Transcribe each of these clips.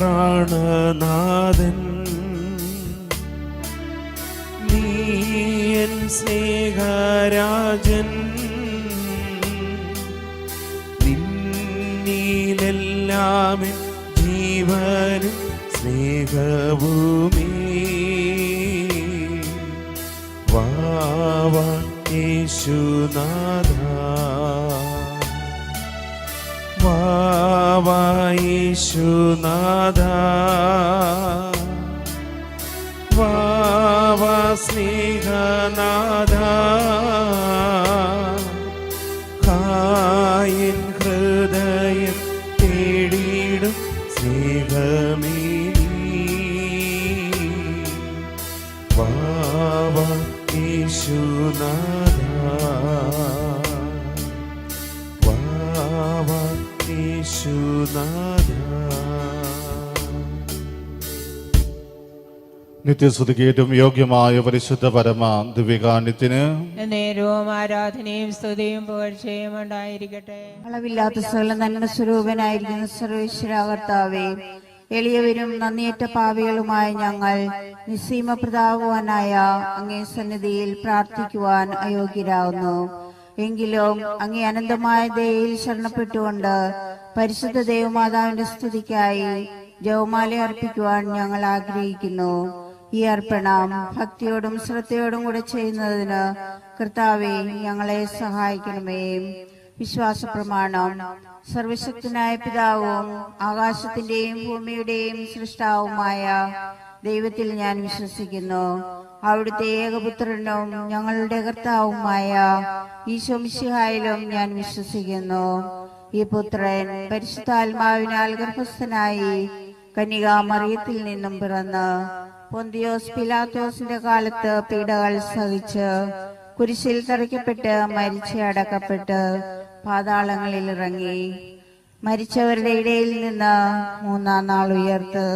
പ്രാണനാഥൻ നീ എൻ സ്നേഹരാജൻ നിന്നിലെല്ലാം ജീവനും സ്നേഹഭൂമി വാവാ യേശുനാഥ വാവാ യേശുനാഥ വാവാ സ്നേഹനാഥ കായൻ ഹൃദയം തേടിയിടും സ്നേഹമേ വാവാ യേശുനാഥ വാവാ യേശുനാഥ. നിത്യസ്തുതിക്ക് ഏറ്റവും യോഗ്യമായ പരിശുദ്ധ പരമ ദിവ്യകാന്യത്തിന് നേരവും ആരാധനയും സ്തുതിയും പുകഴ്ചയും ഉണ്ടായിരിക്കട്ടെ. അളവില്ലാത്ത സകല നന്മ സ്വരൂപനായിരിക്കുന്ന സർവേശ്വര കർത്താവേ, എളിയവരും നന്ദിയേറ്റ പാപികളുമായ ഞങ്ങൾ നിസ്സീമ പ്രതാപവാനായ അങ്ങേ സന്നിധിയിൽ പ്രാർത്ഥിക്കുവാൻ അയോഗ്യരാകുന്നു. എങ്കിലും അങ്ങേ അനന്തമായ ദയയിൽ ശരണപ്പെട്ടുകൊണ്ട് പരിശുദ്ധ ദേവമാതാവിന്റെ സ്തുതിക്കായി ജപമാല അർപ്പിക്കുവാൻ ഞങ്ങൾ ആഗ്രഹിക്കുന്നു. ഈ അർപ്പണം ഭക്തിയോടും ശ്രദ്ധയോടും കൂടെ ചെയ്യുന്നതിന് കർത്താവേ ഞങ്ങളെ സഹായിക്കണമേ. വിശ്വാസ പ്രമാണം. സർവശക്തനായ പിതാവും ആകാശത്തിന്റെയും ഭൂമിയുടെയും സൃഷ്ടാവുമായ ദൈവത്തിൽ ഞാൻ വിശ്വസിക്കുന്നു. അവിടുത്തെ ഏകപുത്രനും ഞങ്ങളുടെ കർത്താവുമായ ഈശോ മിശിഹായിലും ഞാൻ വിശ്വസിക്കുന്നു. ഈ പുത്രൻ പരിശുദ്ധാത്മാവിനാൽ ഗർഭസ്ഥനായി കന്യകാമറിയത്തിൽ നിന്നും പിറന്ന് പൊന്തിയോസ് പിലാത്തോസിന്റെ കാലത്ത് പീഡകൾ സഹിച്ച് കുരിശിൽ തറയ്ക്കപ്പെട്ട് മരിച്ച് അടക്കപ്പെട്ട് പാതാളങ്ങളിൽ ഇറങ്ങി മരിച്ചവരുടെ ഇടയിൽ നിന്ന് മൂന്നാം നാൾ ഉയർത്ത്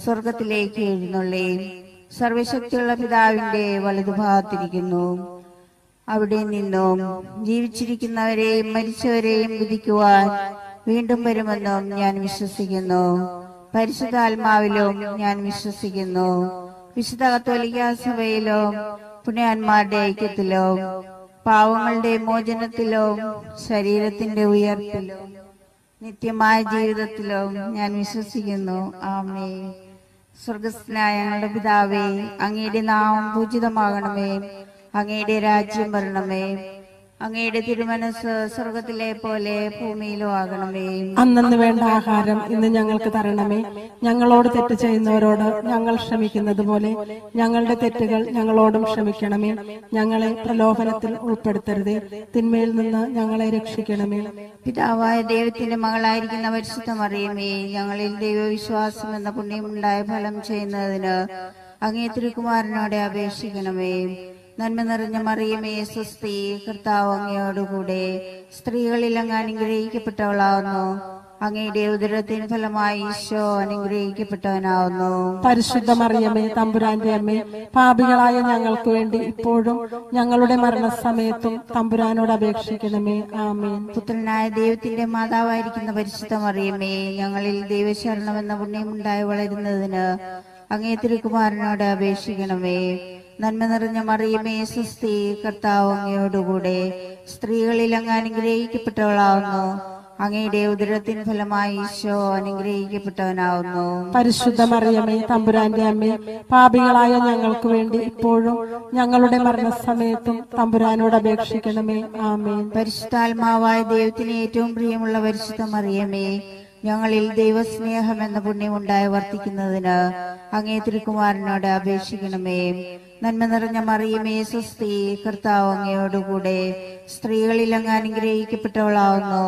സ്വർഗത്തിലേക്ക് എഴുന്നള്ളി സർവശക്തിയുള്ള പിതാവിന്റെ വലതുഭാഗത്തിരിക്കുന്നു. അവിടെ നിന്നും ജീവിച്ചിരിക്കുന്നവരെയും മരിച്ചവരെയും വിധിക്കുവാൻ വീണ്ടും വരുമെന്നും ഞാൻ വിശ്വസിക്കുന്നു. പരിശുദ്ധാത്മാവിലും ഞാൻ വിശ്വസിക്കുന്നു. വിശുദ്ധ കത്തോലിക്കാ സഭയിലും പുണ്യവാന്മാരുടെ ഐക്യത്തിലും പാവങ്ങളുടെ മോചനത്തിലും ശരീരത്തിന്റെ ഉയർപ്പിലും നിത്യമായ ജീവിതത്തിലും ഞാൻ വിശ്വസിക്കുന്നു. ആമേൻ. സ്വർഗസ്ഥനായ ഞങ്ങളുടെ പിതാവേ, അങ്ങയുടെ നാമം പൂജിതമാകണമേ. അങ്ങയുടെ രാജ്യം വരണമേ. അങ്ങയുടെ തിരുമനസ് സ്വർഗത്തിലെ പോലെ ഭൂമിയിലും ആകണമേ. അന്നന്ന് വേണ്ട ആഹാരം ഇന്ന് ഞങ്ങൾക്ക് തരണമേ. ഞങ്ങളോട് തെറ്റ് ചെയ്യുന്നവരോട് ഞങ്ങൾ ക്ഷമിക്കുന്നത് പോലെ ഞങ്ങളുടെ തെറ്റുകൾ ഞങ്ങളോടും ക്ഷമിക്കണമേ. ഞങ്ങളെ പ്രലോഭനത്തിൽ ഉൾപ്പെടുത്തരുതേ, തിന്മയിൽ നിന്ന് ഞങ്ങളെ രക്ഷിക്കണമേ. പിതാവായ ദൈവത്തിന്റെ മകളായിരിക്കുന്ന പരിശുദ്ധ മറിയമേ, ഞങ്ങളിൽ ദൈവവിശ്വാസം എന്ന പുണ്യമുണ്ടായ ഫലം ചെയ്യുന്നതിന് അങ്ങേ തിരുക്കുമാരനോടെ അപേക്ഷിക്കണമേ. നന്മ നിറഞ്ഞ മറിയമേ, സ്വസ്തി, കർത്താവ് അങ്ങയോടുകൂടെ സ്ത്രീകളിൽ അങ്ങ് അനുഗ്രഹിക്കപ്പെട്ടവളാവുന്നു. അങ്ങയുടെ ഉദരത്തിൻ ഫലമായി ഈശോ അനുഗ്രഹിക്കപ്പെട്ടവനാവുന്നു. പരിശുദ്ധ മറിയമേ, തമ്പുരാന്റെ അമ്മേ, പാപികളായ ഞങ്ങൾക്ക് വേണ്ടി ഇപ്പോഴും ഞങ്ങളുടെ മരണസമയത്തും തമ്പുരാനോട് അപേക്ഷിക്കണമേ. ആമേൻ. പുത്രനായ ദൈവത്തിന്റെ മാതാവായിരിക്കുന്ന പരിശുദ്ധ മറിയമേ, ഞങ്ങളിൽ ദൈവശരണമെന്ന പുണ്യമുണ്ടായി വളരുന്നതിന് അങ്ങേ തിരുക്കുമാരനോട് അപേക്ഷിക്കണമേ. നന്മ നിറഞ്ഞ മറിയമേ, സ്വസ്തി, കർത്താവ് അങ്ങയോടുകൂടെ സ്ത്രീകളിൽ അങ്ങ് അനുഗ്രഹിക്കപ്പെട്ടവളാവുന്നു. അങ്ങയുടെ ഉദരത്തിൻ ഫലമായി ഈശോ അനുഗ്രഹിക്കപ്പെട്ടവനാവുന്നു. പരിശുദ്ധ മറിയമേ, തമ്പുരാന്റെ അമ്മേ, പാപികളായ ഞങ്ങൾക്ക് വേണ്ടി ഇപ്പോഴും ഞങ്ങളുടെ മരണസമയത്തും തമ്പുരാനോട് അപേക്ഷിക്കണമേ. ആമേൻ. പരിശുദ്ധാത്മാവായ ദൈവത്തിന് ഏറ്റവും പ്രിയമുള്ള പരിശുദ്ധ മറിയമേ, ഞങ്ങളിൽ ദൈവസ്നേഹം എന്ന പുണ്യമുണ്ടായി വർത്തിക്കുന്നതിന് അങ്ങേ തിരുക്കുമാരനോട് അപേക്ഷിക്കണമേ. നന്മ നിറഞ്ഞ മറിയമേ, സ്വസ്തി, കർത്താവ് അങ്ങയോടുകൂടെ സ്ത്രീകളിൽ അങ്ങ് അനുഗ്രഹിക്കപ്പെട്ടവളാവുന്നു.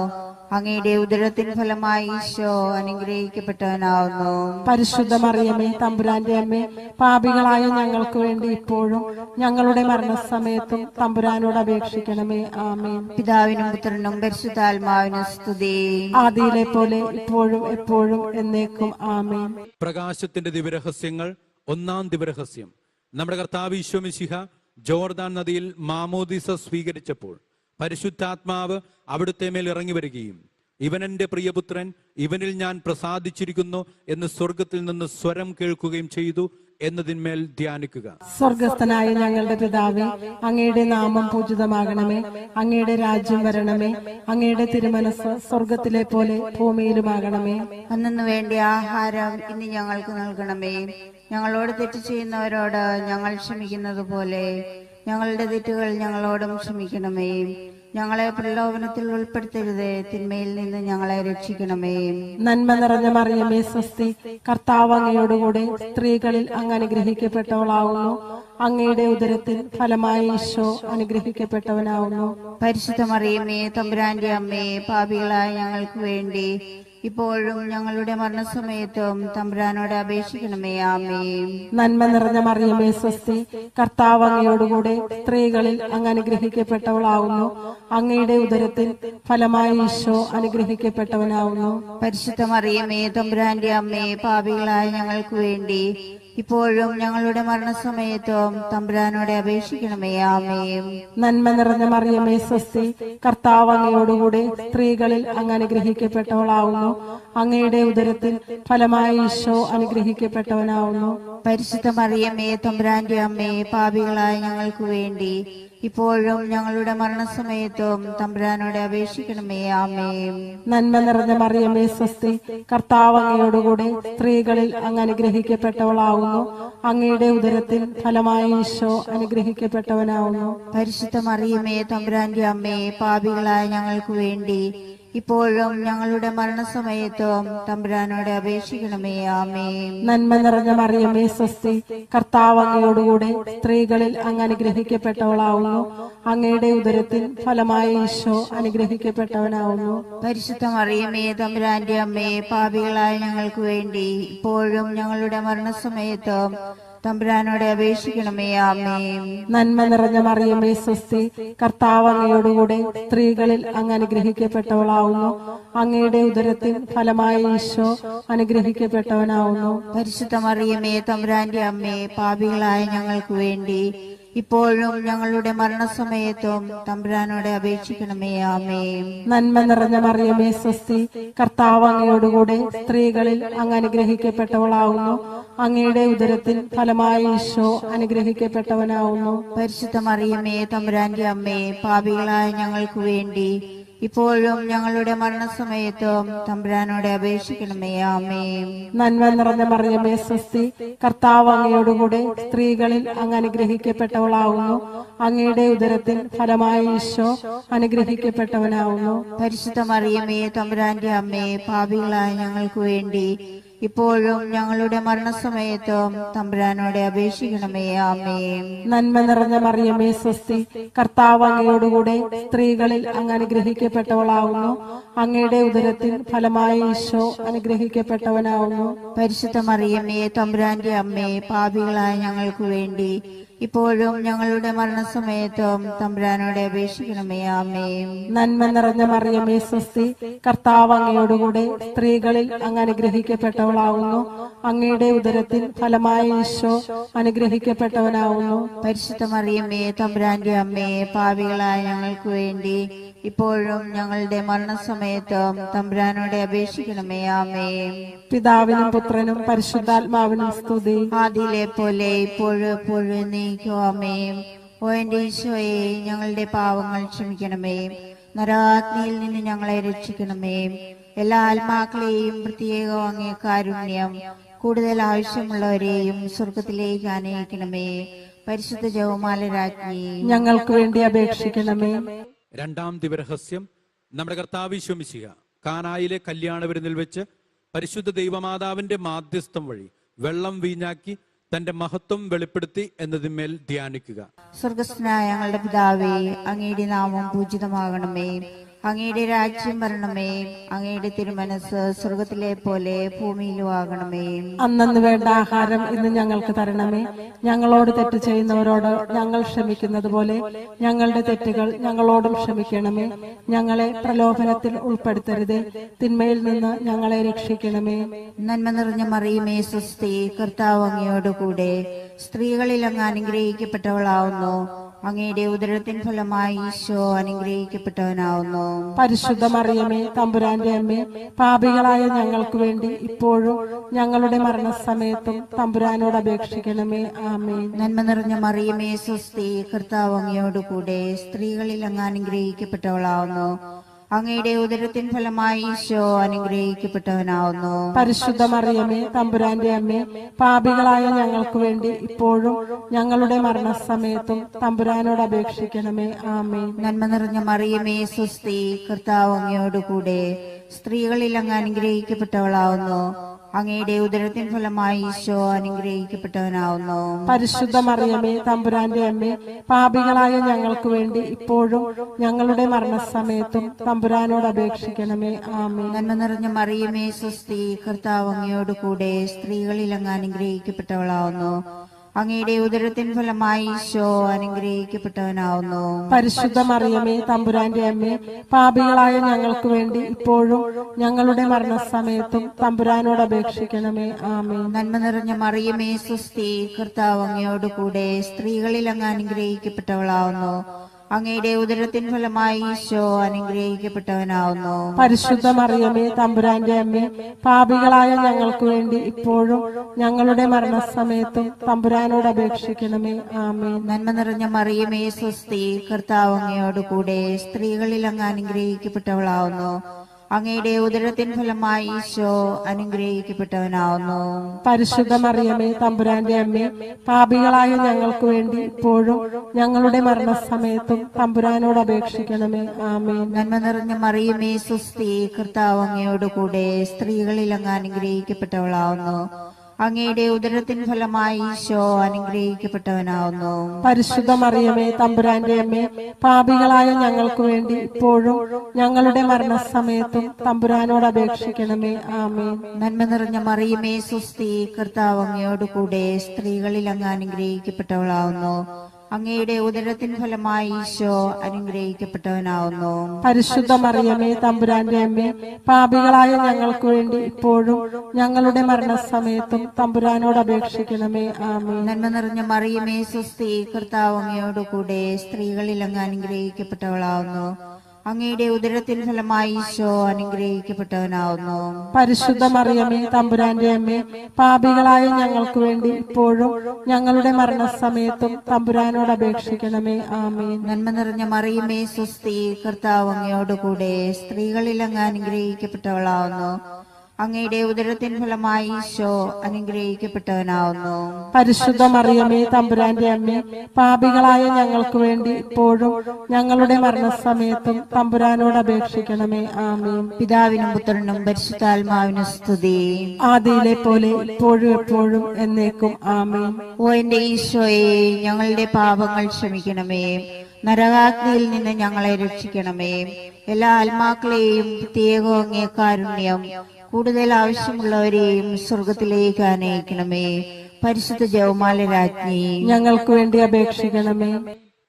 അങ്ങയുടെ ഉദരത്തിൻ ഫലമായി ഈശോ അനുഗ്രഹിക്കപ്പെട്ടവനാവുന്നു. പരിശുദ്ധ മറിയമേ, തമ്പുരാന്റെ അമ്മേ, പാപികളായ ഞങ്ങൾക്ക് വേണ്ടി ഇപ്പോഴും ഞങ്ങളുടെ മരണസമയത്തും തമ്പുരാനോട് അപേക്ഷിക്കണമേ. ആമേൻ. പിതാവിനും പുത്രനും പരിശുദ്ധാത്മാവിനും സ്തുതി. ആദിയിലെ പോലെ ഇപ്പോഴും എപ്പോഴും എന്നേക്കും. ആമേൻ. പ്രകാശത്തിന്റെ ദിവ്യരഹസ്യങ്ങൾ. ഒന്നാം ദിവ്യരഹസ്യം. നമ്മുടെ കർത്താവ് ഈശോ മിശിഹ ജോർദാൻ നദിയിൽ മാമോദീസ സ്വീകരിച്ചപ്പോൾ പരിശുദ്ധാത്മാവ് അവിടുത്തെ മേൽ ഇറങ്ങി വരികയും ഇവൻ എന്റെ പ്രിയപുത്രൻ, ഇവനിൽ ഞാൻ പ്രസാദിച്ചിരിക്കുന്നു എന്ന് സ്വർഗത്തിൽ നിന്ന് സ്വരം കേൾക്കുകയും ചെയ്തു എന്നതിന്മേൽ ധ്യാനിക്കുക. സ്വർഗസ്ഥനായ ഞങ്ങളുടെ പിതാവേ, അങ്ങയുടെ നാമം പൂജിതമാകണമേ. അങ്ങയുടെ രാജ്യം വരണമേ. അങ്ങയുടെ തിരുമനസ് സ്വർഗത്തിലെ പോലെ ഭൂമിയിലുമാകണമേ. അന്നു വേണ്ട ആഹാരം ഇന്ന് ഞങ്ങൾക്ക് നൽകണമേ. ഞങ്ങളോട് തെറ്റ് ചെയ്യുന്നവരോട് ഞങ്ങൾ ക്ഷമിക്കുന്നത് പോലെ ഞങ്ങളുടെ തെറ്റുകൾ ഞങ്ങളോടും ക്ഷമിക്കണമേ. ഞങ്ങളെ പ്രലോഭനത്തിൽ ഉൾപ്പെടുത്തരുതേ, തിന്മയിൽ നിന്ന് ഞങ്ങളെ രക്ഷിക്കണമേ. നന്മ നിറഞ്ഞ മറിയമേ, സ്വസ്തി. കർത്താവ് അങ്ങയോടുകൂടെ സ്ത്രീകളിൽ അങ്ങ് അനുഗ്രഹിക്കപ്പെട്ടവളാവുന്നു. അങ്ങയുടെ ഉദരത്തിൽ ഫലമായി ഈശോ അനുഗ്രഹിക്കപ്പെട്ടവനാവുന്നു. പരിശുദ്ധ മറിയമേ, തമ്പുരാന്റെ അമ്മേ, പാപികളായ ഞങ്ങൾക്ക് വേണ്ടി ഇപ്പോഴും ഞങ്ങളുടെ മരണസമയത്തും തമ്പുരാനോട് അപേക്ഷിക്കണമേ. ആമേൻ. നന്മ നിറഞ്ഞ മറിയമേ, സ്വസ്തി. കർത്താവ് അങ്ങയോടുകൂടെ സ്ത്രീകളിൽ അങ്ങ് അനുഗ്രഹിക്കപ്പെട്ടവളാവുന്നു. അങ്ങയുടെ ഉദരത്തിൽ ഫലമായി ഈശോ അനുഗ്രഹിക്കപ്പെട്ടവനാവുന്നു. പരിശുദ്ധ മറിയമേ, തമ്പുരാന്റെ അമ്മേ, പാപികളായ ഞങ്ങൾക്ക് വേണ്ടി ഇപ്പോഴും ഞങ്ങളുടെ മരണസമയത്തും തമ്പുരാനോട് അപേക്ഷിക്കണമേ. ആമേൻ. നന്മ നിറഞ്ഞ മറിയമേ, സ്വസ്തി. കർത്താവ് അങ്ങയോടുകൂടെ സ്ത്രീകളിൽ അങ്ങ് അനുഗ്രഹിക്കപ്പെട്ടവളാവുന്നു. അങ്ങയുടെ ഉദരത്തിൽ ഫലമായി ഈശോ അനുഗ്രഹിക്കപ്പെട്ടവനാവുന്നു. പരിശുദ്ധ മറിയമേ, തമ്പുരാന്റെ അമ്മേ, പാപികളായ ഞങ്ങൾക്ക് വേണ്ടി ഇപ്പോഴും ഞങ്ങളുടെ മരണസമയത്തും തമ്പുരാനോട് അപേക്ഷിക്കണമേ. ആമേൻ. നന്മ നിറഞ്ഞ മറിയമേ, സ്വസ്തി. കർത്താവ് അങ്ങയോടുകൂടെ സ്ത്രീകളിൽ അങ്ങ് അനുഗ്രഹിക്കപ്പെട്ടവളാവുന്നു. അങ്ങയുടെ ഉദരത്തിൽ ഫലമായി ഈശോ അനുഗ്രഹിക്കപ്പെട്ടവനാവുന്നു. പരിശുദ്ധ മറിയമേ, തമ്പുരാന്റെ അമ്മേ, പാപികളായ ഞങ്ങൾക്ക് വേണ്ടി ഇപ്പോഴും ഞങ്ങളുടെ മരണസമയത്തും തമ്പുരാനോട് അപേക്ഷിക്കണമേ. ആമേൻ. നന്മ നിറഞ്ഞ മറിയമേ, സ്വസ്തി. കർത്താവ് അങ്ങയോടുകൂടെ സ്ത്രീകളിൽ അങ്ങ് അനുഗ്രഹിക്കപ്പെട്ടവളാവുന്നു. അങ്ങയുടെ ഉദരത്തിൽ ഫലമായി ഈശോ അനുഗ്രഹിക്കപ്പെട്ടവനാവുന്നു. പരിശുദ്ധ മറിയമേ, തമ്പുരാന്റെ അമ്മേ, പാപികളായ ഞങ്ങൾക്ക് വേണ്ടി ഇപ്പോഴും ഞങ്ങളുടെ മരണസമയത്തും തമ്പുരാനോട് അപേക്ഷിക്കണമേ. ആമേൻ. നന്മ നിറഞ്ഞ മറിയമേ, സ്വസ്തി. കർത്താവ് അങ്ങയോടുകൂടെ സ്ത്രീകളിൽ അങ്ങ് അനുഗ്രഹിക്കപ്പെട്ടവളാവുന്നു. അങ്ങയുടെ ഉദരത്തിൽ ഫലമായി ഈശോ അനുഗ്രഹിക്കപ്പെട്ടവനാവുന്നു. പരിശുദ്ധ മറിയമേ, തമ്പുരാന്റെ അമ്മേ, പാപികളായ ഞങ്ങൾക്ക് വേണ്ടി ഇപ്പോഴും ഞങ്ങളുടെ മരണസമയത്തും തമ്പുരാനോട് അപേക്ഷിക്കണമേ. ആമേൻ. നന്മ നിറഞ്ഞ മറിയമേ, സ്വസ്തി. കർത്താവ് അങ്ങയോടുകൂടെ സ്ത്രീകളിൽ അങ്ങ് അനുഗ്രഹിക്കപ്പെട്ടവളാവുന്നു. അങ്ങയുടെ ഉദരത്തിൽ ഫലമായി ഈശോ അനുഗ്രഹിക്കപ്പെട്ടവനാവുന്നു. പരിശുദ്ധ മറിയമേ, തമ്പുരാന്റെ അമ്മേ, പാപികളായ ഞങ്ങൾക്ക് വേണ്ടി ഇപ്പോഴും ഞങ്ങളുടെ മരണസമയത്തും തമ്പുരാനോട് അപേക്ഷിക്കണമേ. ആമേൻ. നന്മ നിറഞ്ഞ മറിയമേ, സ്വസ്തി. കർത്താവ് അങ്ങയോടുകൂടെ സ്ത്രീകളിൽ അങ്ങ് അനുഗ്രഹിക്കപ്പെട്ടവളാവുന്നു. അങ്ങയുടെ ഉദരത്തിൽ ഫലമായി ഈശോ അനുഗ്രഹിക്കപ്പെട്ടവനാവുന്നു. പരിശുദ്ധ മറിയമേ, തമ്പുരാന്റെ അമ്മേ, പാപികളായ ഞങ്ങൾക്ക് വേണ്ടി ഇപ്പോഴും ഞങ്ങളുടെ മരണസമയത്തും തമ്പുരാനോട് അപേക്ഷിക്കണമേ. ആമേൻ. നന്മ നിറഞ്ഞ മറിയമേ, സ്വസ്തി. കർത്താവ് അങ്ങയോടുകൂടെ സ്ത്രീകളിൽ അങ്ങ് അനുഗ്രഹിക്കപ്പെട്ടവളാവുന്നു. അങ്ങയുടെ ഉദരത്തിൽ ഫലമായി ഈശോ അനുഗ്രഹിക്കപ്പെട്ടവനാവുന്നു. പരിശുദ്ധ മറിയമേ, തമ്പുരാന്റെ അമ്മേ, പാപികളായ ഞങ്ങൾക്ക് വേണ്ടി ഇപ്പോഴും ഞങ്ങളുടെ മരണസമയത്തും തമ്പുരാനോട് അപേക്ഷിക്കണമേ. ആമേൻ. നന്മ നിറഞ്ഞ മറിയമേ, സ്വസ്തി. കർത്താവ് അങ്ങയോടുകൂടെ സ്ത്രീകളിൽ അങ്ങ് അനുഗ്രഹിക്കപ്പെട്ടവളാവുന്നു. അങ്ങയുടെ ഉദരത്തിൽ ഫലമായി ഈശോ അനുഗ്രഹിക്കപ്പെട്ടവനാവുന്നു. പരിശുദ്ധ മറിയമേ, തമ്പുരാന്റെ അമ്മേ, പാപികളായ ഞങ്ങൾക്ക് വേണ്ടി ഇപ്പോഴും ഞങ്ങളുടെ മരണസമയത്തും തമ്പുരാനോട് അപേക്ഷിക്കണമേ. ആമേൻ. പിതാവിനും പുത്രനും പരിശുദ്ധാത്മാവിനും സ്തുതി. ആദിയിലെ പോലെ ഇപ്പോഴും എപ്പോഴും എന്നേക്കും. ആമേൻ. ഓ എന്റെ ഈശോയെ, ഞങ്ങളുടെ പാവങ്ങൾ ക്ഷമിക്കണമേ. നരകാഗ്നിയിൽ നിന്ന് ഞങ്ങളെ രക്ഷിക്കണമേ. എല്ലാ ആത്മാക്കളെയും പ്രത്യേകം അങ്ങേ കാരുണ്യം കൂടുതൽ ആവശ്യമുള്ളവരെയും സ്വർഗത്തിലേക്ക് ആനയിക്കണമേ. പരിശുദ്ധ ജപമാല രാജ്ഞി, ഞങ്ങൾക്ക് വേണ്ടി അപേക്ഷിക്കണമേ. രണ്ടാം ദിവരഹസ്യം. നമ്മുടെ കർത്താവ് ഈശോ മിശിഹ കാനായിലെ കല്യാണ വിരുന്നിൽ വെച്ച് പരിശുദ്ധ ദൈവമാതാവിന്റെ മാധ്യസ്ഥം വഴി വെള്ളം വീഞ്ഞാക്കി തന്റെ മഹത്വം വെളിപ്പെടുത്തി എന്നതിന്മേൽ ധ്യാനിക്കുക. സ്വർഗസ്ഥനായ ഞങ്ങളുടെ പിതാവേ, അങ്ങയുടെ നാമം പൂജിതമാകണമേ. അങ്ങയുടെ രാജ്യം വരണമേ. അങ്ങയുടെ തിരുമനസ് സ്വർഗത്തിലെ പോലെ ഭൂമിയിലും ആകണമേ. അന്നന്ന് വേണ്ട ആഹാരം ഇന്ന് ഞങ്ങൾക്ക് തരണമേ. ഞങ്ങളോട് തെറ്റ് ചെയ്യുന്നവരോട് ഞങ്ങൾ ക്ഷമിക്കുന്നത് പോലെ ഞങ്ങളുടെ തെറ്റുകൾ ഞങ്ങളോടും ക്ഷമിക്കണമേ. ഞങ്ങളെ പ്രലോഭനത്തിൽ ഉൾപ്പെടുത്തരുതേ, തിന്മയിൽ നിന്ന് ഞങ്ങളെ രക്ഷിക്കണമേ. നന്മ നിറഞ്ഞ മറിയമേ, സ്വസ്തി. കർത്താവ് അങ്ങയോടുകൂടെ സ്ത്രീകളിൽ അങ്ങ് അനുഗ്രഹിക്കപ്പെട്ടവളാവുന്നു. അങ്ങയുടെ ഉദരത്തിൻ ഫലമായി ഈശോ അനുഗ്രഹിക്കപ്പെട്ടവനാവുന്നു. പരിശുദ്ധ മറിയമേ തമ്പുരാന്റെ അമ്മേ, പാപികളായ ഞങ്ങൾക്ക് വേണ്ടി ഇപ്പോഴും ഞങ്ങളുടെ മരണസമയത്തും തമ്പുരാനോട് അപേക്ഷിക്കണമേ. ആമേൻ. നന്മ നിറഞ്ഞ മറിയമേ സ്വസ്തി, കർത്താവ് അങ്ങയോടുകൂടെ സ്ത്രീകളിൽ അങ്ങ് അനുഗ്രഹിക്കപ്പെട്ടവളാവുന്നു. അങ്ങയുടെ ഉദരത്തിൻ ഫലമായി ഈശോ അനുഗ്രഹിക്കപ്പെട്ടവനാവുന്നു. പരിശുദ്ധ മറിയമേ തമ്പുരാന്റെ അമ്മേ, പാപികളായ ഞങ്ങൾക്ക് വേണ്ടി ഇപ്പോഴും ഞങ്ങളുടെ മരണസമയത്തും തമ്പുരാനോട് അപേക്ഷിക്കണമേ. ആമേൻ. നന്മ നിറഞ്ഞ മറിയമേ സ്വസ്തി, കർത്താവ് അങ്ങയോടുകൂടെ സ്ത്രീകളിൽ അങ്ങ് അനുഗ്രഹിക്കപ്പെട്ടവളാവുന്നു. അങ്ങയുടെ ഉദരത്തിൻ ഫലമായി ഈശോ അനുഗ്രഹിക്കപ്പെട്ടവനാവുന്നു. പരിശുദ്ധ മറിയമേ തമ്പുരാന്റെ അമ്മേ, പാപികളായ ഞങ്ങൾക്ക് വേണ്ടി ഇപ്പോഴും ഞങ്ങളുടെ മരണസമയത്തും തമ്പുരാനോട് അപേക്ഷിക്കണമേ. ആമേൻ. നന്മ നിറഞ്ഞ മറിയമേ സ്വസ്തി, കർത്താവ് അങ്ങയോടുകൂടെ സ്ത്രീകളിൽ അങ്ങ് അനുഗ്രഹിക്കപ്പെട്ടവളാവുന്നു. അങ്ങയുടെ ഉദരത്തിൻ ഫലമായി ഈശോ അനുഗ്രഹിക്കപ്പെട്ടവനാവുന്നു. പരിശുദ്ധ മറിയമേ തമ്പുരാന്റെ അമ്മേ, പാപികളായ ഞങ്ങൾക്ക് വേണ്ടി ഇപ്പോഴും ഞങ്ങളുടെ മരണസമയത്തും തമ്പുരാനോട് അപേക്ഷിക്കണമേ. ആമേൻ. നന്മ നിറഞ്ഞ മറിയമേ സ്വസ്തി, കർത്താവ് അങ്ങയോടുകൂടെ സ്ത്രീകളിൽ അങ്ങ് അനുഗ്രഹിക്കപ്പെട്ടവളാവുന്നു. അങ്ങയുടെ ഉദരത്തിൻ ഫലമായി ഈശോ അനുഗ്രഹിക്കപ്പെട്ടവനാവുന്നു. പരിശുദ്ധ മറിയമേ തമ്പുരാന്റെ അമ്മേ, പാപികളായ ഞങ്ങൾക്ക് വേണ്ടി ഇപ്പോഴും ഞങ്ങളുടെ മരണസമയത്തും തമ്പുരാനോട് അപേക്ഷിക്കണമേ. ആമേൻ. നന്മ നിറഞ്ഞ മറിയമേ സ്വസ്തി, കർത്താവ് അങ്ങയോടുകൂടെ സ്ത്രീകളിൽ അങ്ങ് അനുഗ്രഹിക്കപ്പെട്ടവളാവുന്നു. അങ്ങയുടെ ഉദരത്തിൻ ഫലമായി ഈശോ അനുഗ്രഹിക്കപ്പെട്ടവനാവുന്നു. പരിശുദ്ധ മറിയമേ തമ്പുരാന്റെ അമ്മേ, പാപികളായ ഞങ്ങൾക്ക് വേണ്ടി ഇപ്പോഴും ഞങ്ങളുടെ മരണസമയത്തും തമ്പുരാനോട് അപേക്ഷിക്കണമേ. ആമേൻ. നന്മ നിറഞ്ഞ മറിയമേ സ്വസ്തി, കർത്താവ് അങ്ങയോടുകൂടെ സ്ത്രീകളിൽ അങ്ങ് അനുഗ്രഹിക്കപ്പെട്ടവളാവുന്നു. അങ്ങയുടെ ഉദരത്തിൻ ഫലമായി ഈശോ അനുഗ്രഹിക്കപ്പെട്ടവനാവുന്നു. പരിശുദ്ധ മറിയമേ തമ്പുരാന്റെ അമ്മേ, പാപികളായ ഞങ്ങൾക്ക് വേണ്ടി ഇപ്പോഴും ഞങ്ങളുടെ മരണസമയത്തും തമ്പുരാനോട് അപേക്ഷിക്കണമേ. ആമേൻ. നന്മ നിറഞ്ഞ മറിയമേ സ്വസ്തി, കർത്താവ് അങ്ങയോടുകൂടെ സ്ത്രീകളിൽ അങ്ങ് അനുഗ്രഹിക്കപ്പെട്ടവളാവുന്നു. അങ്ങയുടെ ഉദരത്തിൻ ഫലമായി ഈശോ അനുഗ്രഹിക്കപ്പെട്ടവനാവുന്നു. പരിശുദ്ധ മറിയമേ തമ്പുരാന്റെ അമ്മേ, പാപികളായ ഞങ്ങൾക്ക് വേണ്ടി ഇപ്പോഴും ഞങ്ങളുടെ മരണസമയത്തും തമ്പുരാനോട് അപേക്ഷിക്കണമേ. ആമേൻ. നന്മ നിറഞ്ഞ മറിയമേ സ്വസ്തി, കർത്താവ് അങ്ങയോടുകൂടെ സ്ത്രീകളിൽ അങ്ങ് അനുഗ്രഹിക്കപ്പെട്ടവളാവുന്നു. അങ്ങയുടെ ഉദരത്തിൻ ഫലമായി ഈശോ അനുഗ്രഹിക്കപ്പെട്ടവനാവുന്നു. പരിശുദ്ധ മറിയമേ തമ്പുരാന്റെ അമ്മേ, പാപികളായ ഞങ്ങൾക്ക് വേണ്ടി ഇപ്പോഴും ഞങ്ങളുടെ മരണസമയത്തും തമ്പുരാനോട് അപേക്ഷിക്കണമേ. ആമേൻ. നന്മ നിറഞ്ഞ മറിയമേ സ്വസ്തി, കർത്താവ് അങ്ങയോടുകൂടെ സ്ത്രീകളിൽ അങ്ങ് അനുഗ്രഹിക്കപ്പെട്ടവളാവുന്നു. അങ്ങയുടെ ഉദരത്തിൻ ഫലമായി ഈശോ അനുഗ്രഹിക്കപ്പെട്ടവനാവുന്നു. പരിശുദ്ധ മറിയമേ തമ്പുരാന്റെ അമ്മേ, പാപികളായ ഞങ്ങൾക്ക് വേണ്ടി ഇപ്പോഴും ഞങ്ങളുടെ മരണസമയത്തും തമ്പുരാനോട് അപേക്ഷിക്കണമേ. ആമേൻ. പിതാവിനും പുത്രനും പരിശുദ്ധാത്മാവിനും സ്തുതി. ആദിയിലെ പോലെ ഇപ്പോഴും എപ്പോഴും എന്നേക്കും. ആമേൻ. ഓ എന്റെ ഈശോയെ, ഞങ്ങളുടെ പാപങ്ങൾ ക്ഷമിക്കണമേ. നരകാഗ്നിയിൽ നിന്ന് ഞങ്ങളെ രക്ഷിക്കണമേ. എല്ലാ ആത്മാക്കളെയും പ്രത്യേകം അങ്ങേ കാരുണ്യം കൂടുതൽ ആവശ്യമുള്ളവരെയും സ്വർഗത്തിലേക്ക് ആനയിക്കണമേ. പരിശുദ്ധ ജപമാല രാജ്ഞി, ഞങ്ങൾക്ക് വേണ്ടി അപേക്ഷിക്കണമേ.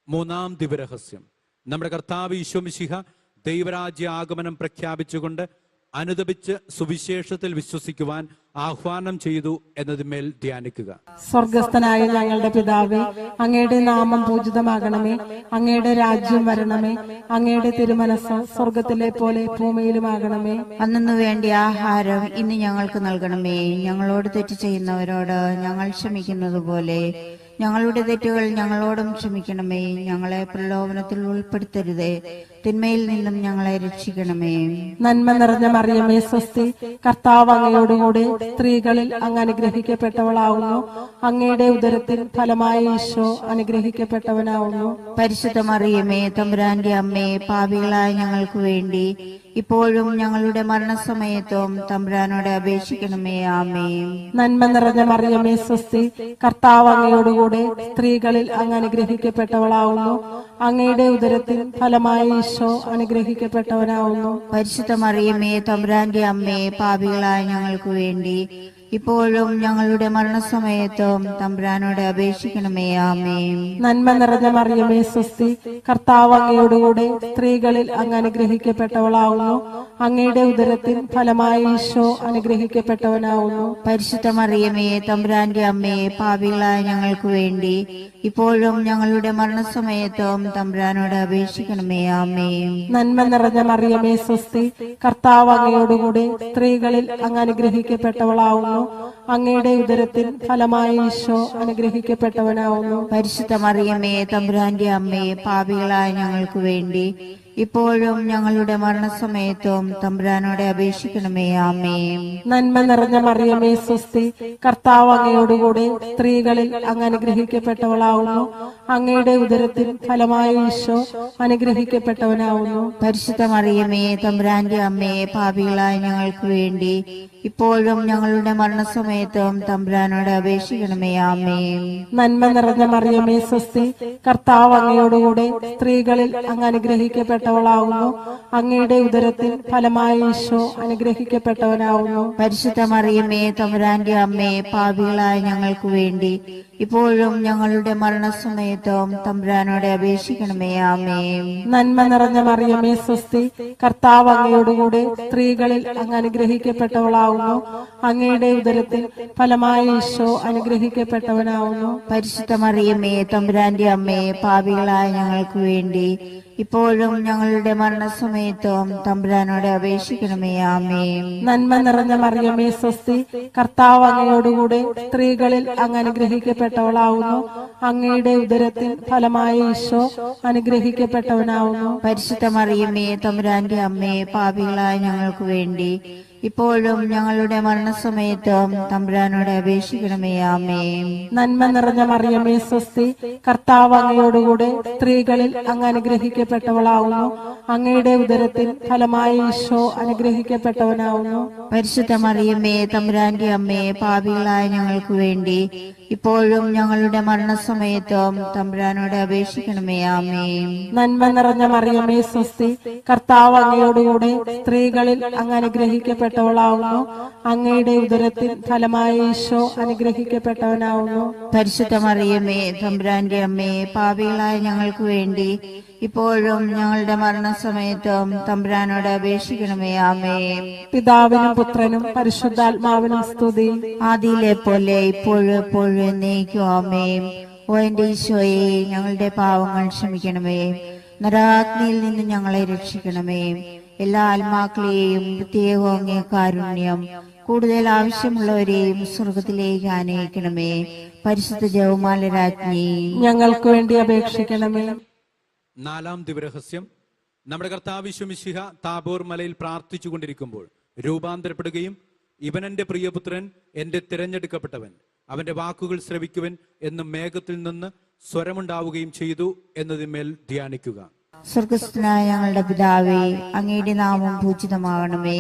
മൂന്നാം ദിവരഹസ്യം. നമ്മുടെ കർത്താവ് ഈശോ മിശിഹ ദൈവരാജ്യ ആഗമനം പ്രഖ്യാപിച്ചുകൊണ്ട് അനുദപിച്ച് സുവിശേഷത്തിൽ വിശ്വസിക്കുവാൻ ആഹ്വാനം ചെയ്തു എന്നതിന്മേൽ ധ്യാനിക്കുക. സ്വർഗസ്ഥനായ ഞങ്ങളുടെ പിതാവേ, അങ്ങയുടെ നാമം പൂജിതമാകണമേ. അങ്ങയുടെ രാജ്യം വരണമേ. അങ്ങയുടെ തിരുമനസ്സ് സ്വർഗത്തിലെ പോലെ ഭൂമിയിലുമാകണമേ. അന്നു വേണ്ടി ആഹാരം ഇന്ന് ഞങ്ങൾക്ക് നൽകണമേ. ഞങ്ങളോട് തെറ്റ് ചെയ്യുന്നവരോട് ഞങ്ങൾ ക്ഷമിക്കുന്നത് പോലെ ഞങ്ങളുടെ തെറ്റുകൾ ഞങ്ങളോടും ക്ഷമിക്കണമേ. ഞങ്ങളെ പ്രലോഭനത്തിൽ ഉൾപ്പെടുത്തരുതേ, തിന്മയിൽ നിന്നും ഞങ്ങളെ രക്ഷിക്കണമേ. നന്മ നിറഞ്ഞ മറിയമേ സ്വസ്തി, കർത്താവ് അങ്ങയോടുകൂടെ സ്ത്രീകളിൽ അങ്ങ് അനുഗ്രഹിക്കപ്പെട്ടവളാവുന്നു. അങ്ങയുടെ ഉദരത്തിൽ ഫലമായ ഈശോ അനുഗ്രഹിക്കപ്പെട്ടവനാവുന്നു. പരിശുദ്ധ മറിയമേ തമ്പുരാന്റെ അമ്മേ, പാപികളായ ഞങ്ങൾക്ക് വേണ്ടി ഇപ്പോഴും ഞങ്ങളുടെ മരണസമയത്തും തമ്പുരാനോട് അപേക്ഷിക്കണമേ. ആമേൻ. നന്മ നിറഞ്ഞ മറിയമേ സ്വസ്തി, കർത്താവ് അങ്ങയോടുകൂടെ സ്ത്രീകളിൽ അങ്ങ് അനുഗ്രഹിക്കപ്പെട്ടവളാവുന്നു. അങ്ങയുടെ ഉദരത്തിൽ ഫലമായ ഈശോ അനുഗ്രഹിക്കപ്പെട്ടവനാവുന്നു. പരിശുദ്ധ മറിയമേ തമ്പുരാന്റെ അമ്മേ, പാപികളായ ഞങ്ങൾക്ക് വേണ്ടി ഇപ്പോഴും ഞങ്ങളുടെ മരണസമയത്തും തമ്പുരാനോട് അപേക്ഷിക്കണമേ. ആമേൻ. നന്മ നിറഞ്ഞ മറിയമേ സ്വസ്തി, കർത്താവ് അങ്ങയോടുകൂടെ സ്ത്രീകളിൽ അങ്ങ് അനുഗ്രഹിക്കപ്പെട്ടവളാവുന്നു. അങ്ങയുടെ ഉദരത്തിൻ ഫലമായി ഈശോ അനുഗ്രഹിക്കപ്പെട്ടവനാവുന്നു. പരിശുദ്ധ മറിയമേ തമ്പുരാന്റെ അമ്മേ, പാപികളായ ഞങ്ങൾക്ക് വേണ്ടി ഇപ്പോഴും ഞങ്ങളുടെ മരണസമയത്തും തമ്പുരാനോട് അപേക്ഷിക്കണമേ. ആമേൻ. നന്മ നിറഞ്ഞ മറിയമേ സ്വസ്തി, കർത്താവ് അങ്ങയോടുകൂടെ സ്ത്രീകളിൽ അങ്ങ് അനുഗ്രഹിക്കപ്പെട്ടവളാവുന്നു. അങ്ങയുടെ ഉദരത്തിൻ ഫലമായി ഈശോ അനുഗ്രഹിക്കപ്പെട്ടവനാവുന്നു. പരിശുദ്ധ മറിയമേ തമ്പുരാന്റെ അമ്മേ, പാപികളായ ഞങ്ങൾക്ക് വേണ്ടി ഇപ്പോഴും ഞങ്ങളുടെ മരണസമയത്തും തമ്പുരാനോട് അപേക്ഷിക്കണമേ. ആമേൻ. നന്മ നിറഞ്ഞ മറിയമേ സ്വസ്തി, കർത്താവ് അങ്ങയോടുകൂടെ സ്ത്രീകളിൽ അങ്ങ് അനുഗ്രഹിക്കപ്പെട്ടവളാവുന്നു. അങ്ങയുടെ ഉദരത്തിൻ ഫലമായി ഈശോ അനുഗ്രഹിക്കപ്പെട്ടവനാവുന്നു. പരിശുദ്ധ മറിയമേ തമ്പുരാന്റെ അമ്മേ, പാപികളായ ഞങ്ങൾക്ക് വേണ്ടി ഇപ്പോഴും ഞങ്ങളുടെ മരണസമയത്തും തമ്പുരാനോട് അപേക്ഷിക്കണമേ. ആമേൻ. നന്മ നിറഞ്ഞ മറിയമേ സ്വസ്തി, കർത്താവ് അങ്ങയോടുകൂടെ സ്ത്രീകളിൽ അങ്ങ് അനുഗ്രഹിക്കപ്പെട്ടവളാവുന്നു. അങ്ങയുടെ ഉദരത്തിൻ ഫലമായി ഈശോ അനുഗ്രഹിക്കപ്പെട്ടവനാവുന്നു. പരിശുദ്ധ മറിയമേ തമ്പുരാന്റെ അമ്മേ, പാപികളായ ഞങ്ങൾക്ക് വേണ്ടി ഇപ്പോഴും ഞങ്ങളുടെ മരണസമയത്തും തമ്പുരാനോട് അപേക്ഷിക്കണമേ. ആമേൻ. നന്മ നിറഞ്ഞ മറിയമേ സ്വസ്തി, കർത്താവ് അങ്ങയോടുകൂടെ സ്ത്രീകളിൽ അങ്ങ് അനുഗ്രഹിക്കപ്പെട്ടവളാവുന്നു. അങ്ങയുടെ ഉദരത്തിൽ ഫലമായി ഈശോ അനുഗ്രഹിക്കപ്പെട്ടവനാവുന്നു. പരിശുദ്ധ മറിയമേ തമ്പുരാന്റെ അമ്മേ, പാപികളായ ഞങ്ങൾക്ക് വേണ്ടി ഇപ്പോഴും ഞങ്ങളുടെ മരണസമയത്തും തമ്പുരാനോട് അപേക്ഷിക്കണമേ. ആമേൻ. നന്മ നിറഞ്ഞ മറിയമേ സ്വസ്തി, കർത്താവ് അങ്ങയോടുകൂടെ സ്ത്രീകളിൽ അങ്ങ് അനുഗ്രഹിക്കപ്പെട്ടവളാവുന്നു. അങ്ങയുടെ ഉദരത്തിൽ ഫലമായി ഈശോ അനുഗ്രഹിക്കപ്പെട്ടവനാവുന്നു. പരിശുദ്ധ മറിയമേ തമ്പുരാന്റെ അമ്മേ, പാപികളായ ഞങ്ങൾക്ക് വേണ്ടി ഇപ്പോഴും ഞങ്ങളുടെ മരണസമയത്തും തമ്പുരാനോട് അപേക്ഷിക്കണമേ. ആമേൻ. നന്മ നിറഞ്ഞ മറിയമേ സ്വസ്തി, കർത്താവ് അങ്ങയോടുകൂടെ സ്ത്രീകളിൽ അങ്ങ് അനുഗ്രഹിക്കപ്പെട്ടവളാവുന്നു. അങ്ങയുടെ ഉദരത്തിൽ ഫലമായി ഈശോ അനുഗ്രഹിക്കപ്പെട്ടവനാവുന്നു. പരിശുദ്ധ മറിയമേ തമ്പുരാന്റെ അമ്മേ, പാപികളായ ഞങ്ങൾക്ക് വേണ്ടി ഇപ്പോഴും ഞങ്ങളുടെ മരണസമയത്തും തമ്പുരാനോട് അപേക്ഷിക്കണമേ. ആമേൻ. നന്മ നിറഞ്ഞ മറിയമേ സ്വസ്തി, കർത്താവ് അങ്ങയോടുകൂടെ സ്ത്രീകളിൽ അങ്ങ് അനുഗ്രഹിക്കപ്പെട്ടവളാവുന്നു. അങ്ങയുടെ ഉദരത്തിൽ ഫലമായി ഈശോ അനുഗ്രഹിക്കപ്പെട്ടവനാവുന്നു. പരിശുദ്ധ മറിയമേ തമ്പുരാന്റെ അമ്മേ, പാപികളായ ഞങ്ങൾക്ക് വേണ്ടി ഇപ്പോഴും ഞങ്ങളുടെ മരണസമയത്തും തമ്പുരാനോട് അപേക്ഷിക്കണമേ. ആമേൻ. പിതാവിനും പുത്രനും പരിശുദ്ധാത്മാവിനും സ്തുതി, ആദിയിലെ പോലെ ഇപ്പോഴും എപ്പോഴും എന്നേക്കും. ആമേൻ. ഓ എന്റെ ഈശോയെ, ഞങ്ങളുടെ പാവങ്ങൾ ക്ഷമിക്കണമേ. നരകാഗ്നിയിൽ നിന്ന് ഞങ്ങളെ രക്ഷിക്കണമേ. എല്ലാ ആത്മാക്കളെയും പ്രത്യേകം അങ്ങേ കാരുണ്യം കൂടുതൽ ആവശ്യമുള്ളവരെയും സ്വർഗത്തിലേക്ക് ആനയിക്കണമേ. പരിശുദ്ധ ജപമാല രാജ്ഞി, ഞങ്ങൾക്ക് വേണ്ടി അപേക്ഷിക്കണമേ. നാലാം ദിവരഹസ്യം. നമ്മുടെ കർത്താവ് യേശു മിശിഹ താബോർ മലയിൽ പ്രാർത്ഥിച്ചു കൊണ്ടിരിക്കുമ്പോൾ രൂപാന്തരപ്പെടുകയും ഇവൻ എന്റെ പ്രിയപുത്രൻ, എന്റെ തിരഞ്ഞെടുക്കപ്പെട്ടവൻ, അവന്റെ വാക്കുകൾ ശ്രവിക്കുവൻ എന്ന് മേഘത്തിൽ നിന്ന് സ്വരമുണ്ടാവുകയും ചെയ്തു എന്നതിന്മേൽ ധ്യാനിക്കുക. സ്വർഗസ്ഥനായ ഞങ്ങളുടെ പിതാവേ, അങ്ങയുടെ നാമം പൂജിതമാകണമേ.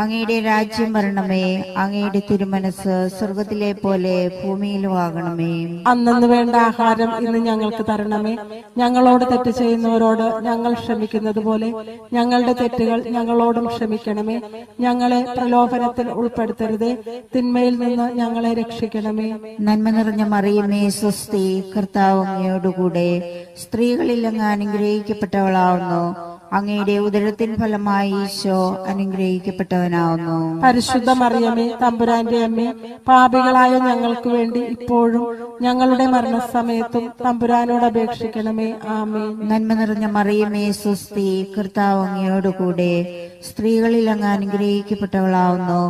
അങ്ങയുടെ രാജ്യം വരണമേ. അങ്ങയുടെ തിരുമനസ് സ്വർഗത്തിലെ പോലെ ഭൂമിയിലും ആകണമേ. അന്നു വേണ്ട ആഹാരം ഇന്ന് ഞങ്ങൾക്ക് തരണമേ. ഞങ്ങളോട് തെറ്റ് ചെയ്യുന്നവരോട് ഞങ്ങൾ ക്ഷമിക്കുന്നത് പോലെ ഞങ്ങളുടെ തെറ്റുകൾ ഞങ്ങളോടും ക്ഷമിക്കണമേ. ഞങ്ങളെ പ്രലോഭനത്തിൽ ഉൾപ്പെടുത്തരുതേ, തിന്മയിൽ നിന്ന് ഞങ്ങളെ രക്ഷിക്കണമേ. നന്മ നിറഞ്ഞ മറിയമേ സ്വസ്തി, കർത്താവ് അങ്ങയോടുകൂടെ സ്ത്രീകളിൽ അങ്ങ് അനുഗ്രഹിക്കപ്പെട്ടവളാവുന്നു. അങ്ങയുടെ ഉദരത്തിൻ ഫലമായി ഈശോ അനുഗ്രഹിക്കപ്പെട്ടവനാവുന്നു. പരിശുദ്ധ മറിയമേ തമ്പുരാന്റെ അമ്മേ, പാപികളായ ഞങ്ങൾക്ക് വേണ്ടി ഇപ്പോഴും ഞങ്ങളുടെ മരണസമയത്തും തമ്പുരാനോട് അപേക്ഷിക്കണമേ. ആമേൻ. നന്മ നിറഞ്ഞ മറിയമേ സ്വസ്തി, കർത്താവ് അങ്ങയോടുകൂടെ സ്ത്രീകളിൽ അങ്ങ് അനുഗ്രഹിക്കപ്പെട്ടവളാവുന്നു.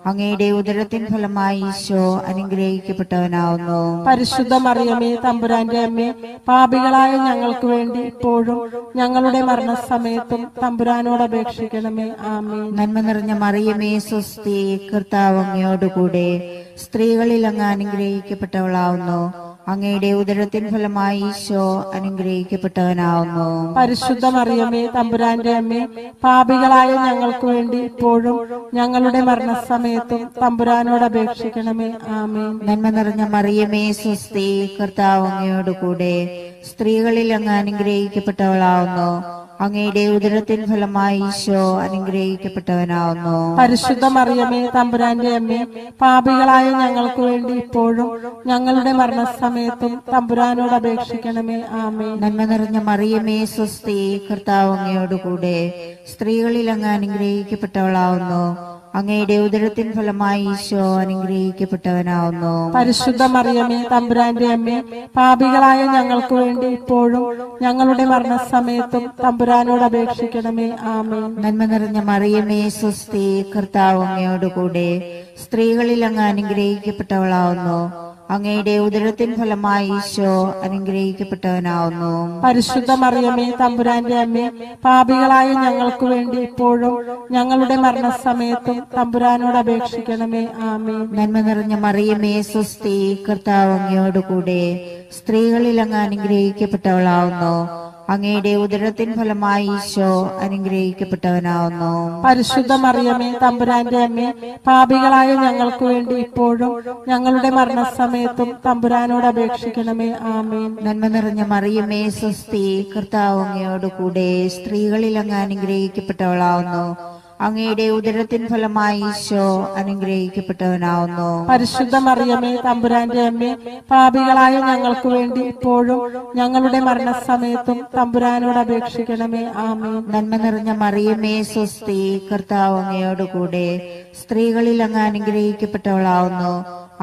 അങ്ങയുടെ ഉദരത്തിൻ ഫലമായി ഈശോ അനുഗ്രഹിക്കപ്പെട്ടവനാവുന്നു. പരിശുദ്ധ മറിയമേ തമ്പുരാന്റെ അമ്മേ, പാപികളായ ഞങ്ങൾക്ക് വേണ്ടി ഇപ്പോഴും ഞങ്ങളുടെ മരണസമയത്തും തമ്പുരാനോട് അപേക്ഷിക്കണമേ. ആമേൻ. നന്മ നിറഞ്ഞ മറിയമേ സ്വസ്തി, കർത്താവ് അങ്ങയോടുകൂടെ സ്ത്രീകളിൽ അങ്ങ് അനുഗ്രഹിക്കപ്പെട്ടവളാവുന്നു. അങ്ങയുടെ ഉദരത്തിൻ ഫലമായി ഈശോ അനുഗ്രഹിക്കപ്പെട്ടവനാവുന്നു. പരിശുദ്ധ മറിയമേ തമ്പുരാന്റെ അമ്മേ, പാപികളായ ഞങ്ങൾക്ക് വേണ്ടി ഇപ്പോഴും ഞങ്ങളുടെ മരണസമയത്തും തമ്പുരാനോട് അപേക്ഷിക്കണമേ. ആമേൻ. നന്മ നിറഞ്ഞ മറിയമേ സ്വസ്തി, കർത്താവ് അങ്ങയോടുകൂടെ സ്ത്രീകളിൽ അങ്ങ് അനുഗ്രഹിക്കപ്പെട്ടവളാവുന്നു. അങ്ങയുടെ ഉദരത്തിൻ ഫലമായി ഈശോ അനുഗ്രഹിക്കപ്പെട്ടവനാവുന്നു. പരിശുദ്ധ മറിയമേ തമ്പുരാന്റെ അമ്മേ, പാപികളായ ഞങ്ങൾക്ക് വേണ്ടി ഇപ്പോഴും ഞങ്ങളുടെ മരണസമയത്തും തമ്പുരാനോട് അപേക്ഷിക്കണമേ. ആമേൻ. നന്മ നിറഞ്ഞ മറിയമേ സ്വസ്തി, കർത്താവ് അങ്ങയോടുകൂടെ സ്ത്രീകളിൽ അങ്ങ് അനുഗ്രഹിക്കപ്പെട്ടവളാവുന്നു. അങ്ങയുടെ ഉദരത്തിൻ ഫലമായി ഈശോ അനുഗ്രഹിക്കപ്പെട്ടവനാവുന്നു. പരിശുദ്ധ മറിയമേ തമ്പുരാന്റെ അമ്മേ, പാപികളായ ഞങ്ങൾക്ക് വേണ്ടി ഇപ്പോഴും ഞങ്ങളുടെ മരണസമയത്തും തമ്പുരാനോട് അപേക്ഷിക്കണമേ. ആമേൻ. നന്മ നിറഞ്ഞ മറിയമേ സ്വസ്തി, കർത്താവ് അങ്ങയോടുകൂടെ സ്ത്രീകളിൽ അങ്ങ് അനുഗ്രഹിക്കപ്പെട്ടവളാവുന്നു. അങ്ങയുടെ ഉദരത്തിൻ ഫലമായി ഈശോ അനുഗ്രഹിക്കപ്പെട്ടവനാവുന്നു. പരിശുദ്ധ മറിയമേ തമ്പുരാന്റെ അമ്മേ, പാപികളായ ഞങ്ങൾക്ക് വേണ്ടി ഇപ്പോഴും ഞങ്ങളുടെ മരണസമയത്തും തമ്പുരാനോട് അപേക്ഷിക്കണമേ. ആമേൻ. നന്മ നിറഞ്ഞ മറിയമേ സ്വസ്തി, കർത്താവ് അങ്ങയോടുകൂടെ സ്ത്രീകളിൽ അങ്ങ് അനുഗ്രഹിക്കപ്പെട്ടവളാവുന്നു. അങ്ങയുടെ ഉദരത്തിൻ ഫലമായി ഈശോ അനുഗ്രഹിക്കപ്പെട്ടവനാവുന്നു. പരിശുദ്ധ മറിയമേ തമ്പുരാന്റെ അമ്മേ, പാപികളായ ഞങ്ങൾക്ക് വേണ്ടി ഇപ്പോഴും ഞങ്ങളുടെ മരണസമയത്തും തമ്പുരാനോട് അപേക്ഷിക്കണമേ. ആമേൻ. നന്മ നിറഞ്ഞ മറിയമേ സ്വസ്തി, കർത്താവ് അങ്ങയോടുകൂടെ സ്ത്രീകളിൽ അങ്ങ് അനുഗ്രഹിക്കപ്പെട്ടവളാവുന്നു. അങ്ങയുടെ ഉദരത്തിൻ ഫലമായി ഈശോ അനുഗ്രഹിക്കപ്പെട്ടവനാവുന്നു. പരിശുദ്ധ മറിയമേ തമ്പുരാന്റെ അമ്മേ, പാപികളായ ഞങ്ങൾക്ക് വേണ്ടി ഇപ്പോഴും ഞങ്ങളുടെ മരണസമയത്തും തമ്പുരാനോട് അപേക്ഷിക്കണമേ. ആമേൻ. നന്മ നിറഞ്ഞ മറിയമേ സ്വസ്തി, കർത്താവ് അങ്ങയോടുകൂടെ സ്ത്രീകളിൽ അങ്ങ് അനുഗ്രഹിക്കപ്പെട്ടവളാവുന്നു.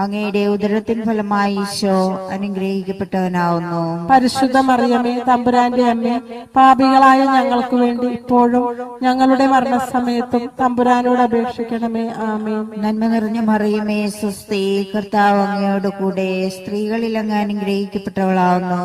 അങ്ങയുടെ ഉദരത്തിൻ ഫലമായി ഈശോ അനുഗ്രഹിക്കപ്പെട്ടവനാവുന്നു. പരിശുദ്ധ മറിയമേ തമ്പുരാന്റെ അമ്മേ, പാപികളായ ഞങ്ങൾക്ക് വേണ്ടി ഇപ്പോഴും ഞങ്ങളുടെ മരണസമയത്തും തമ്പുരാനോട് അപേക്ഷിക്കണമേ. ആമേൻ. നന്മ നിറഞ്ഞ മറിയമേ സ്വസ്തി, കർത്താവ് അങ്ങയോടുകൂടെ സ്ത്രീകളിൽ അങ്ങ് അനുഗ്രഹിക്കപ്പെട്ടവളാവുന്നു.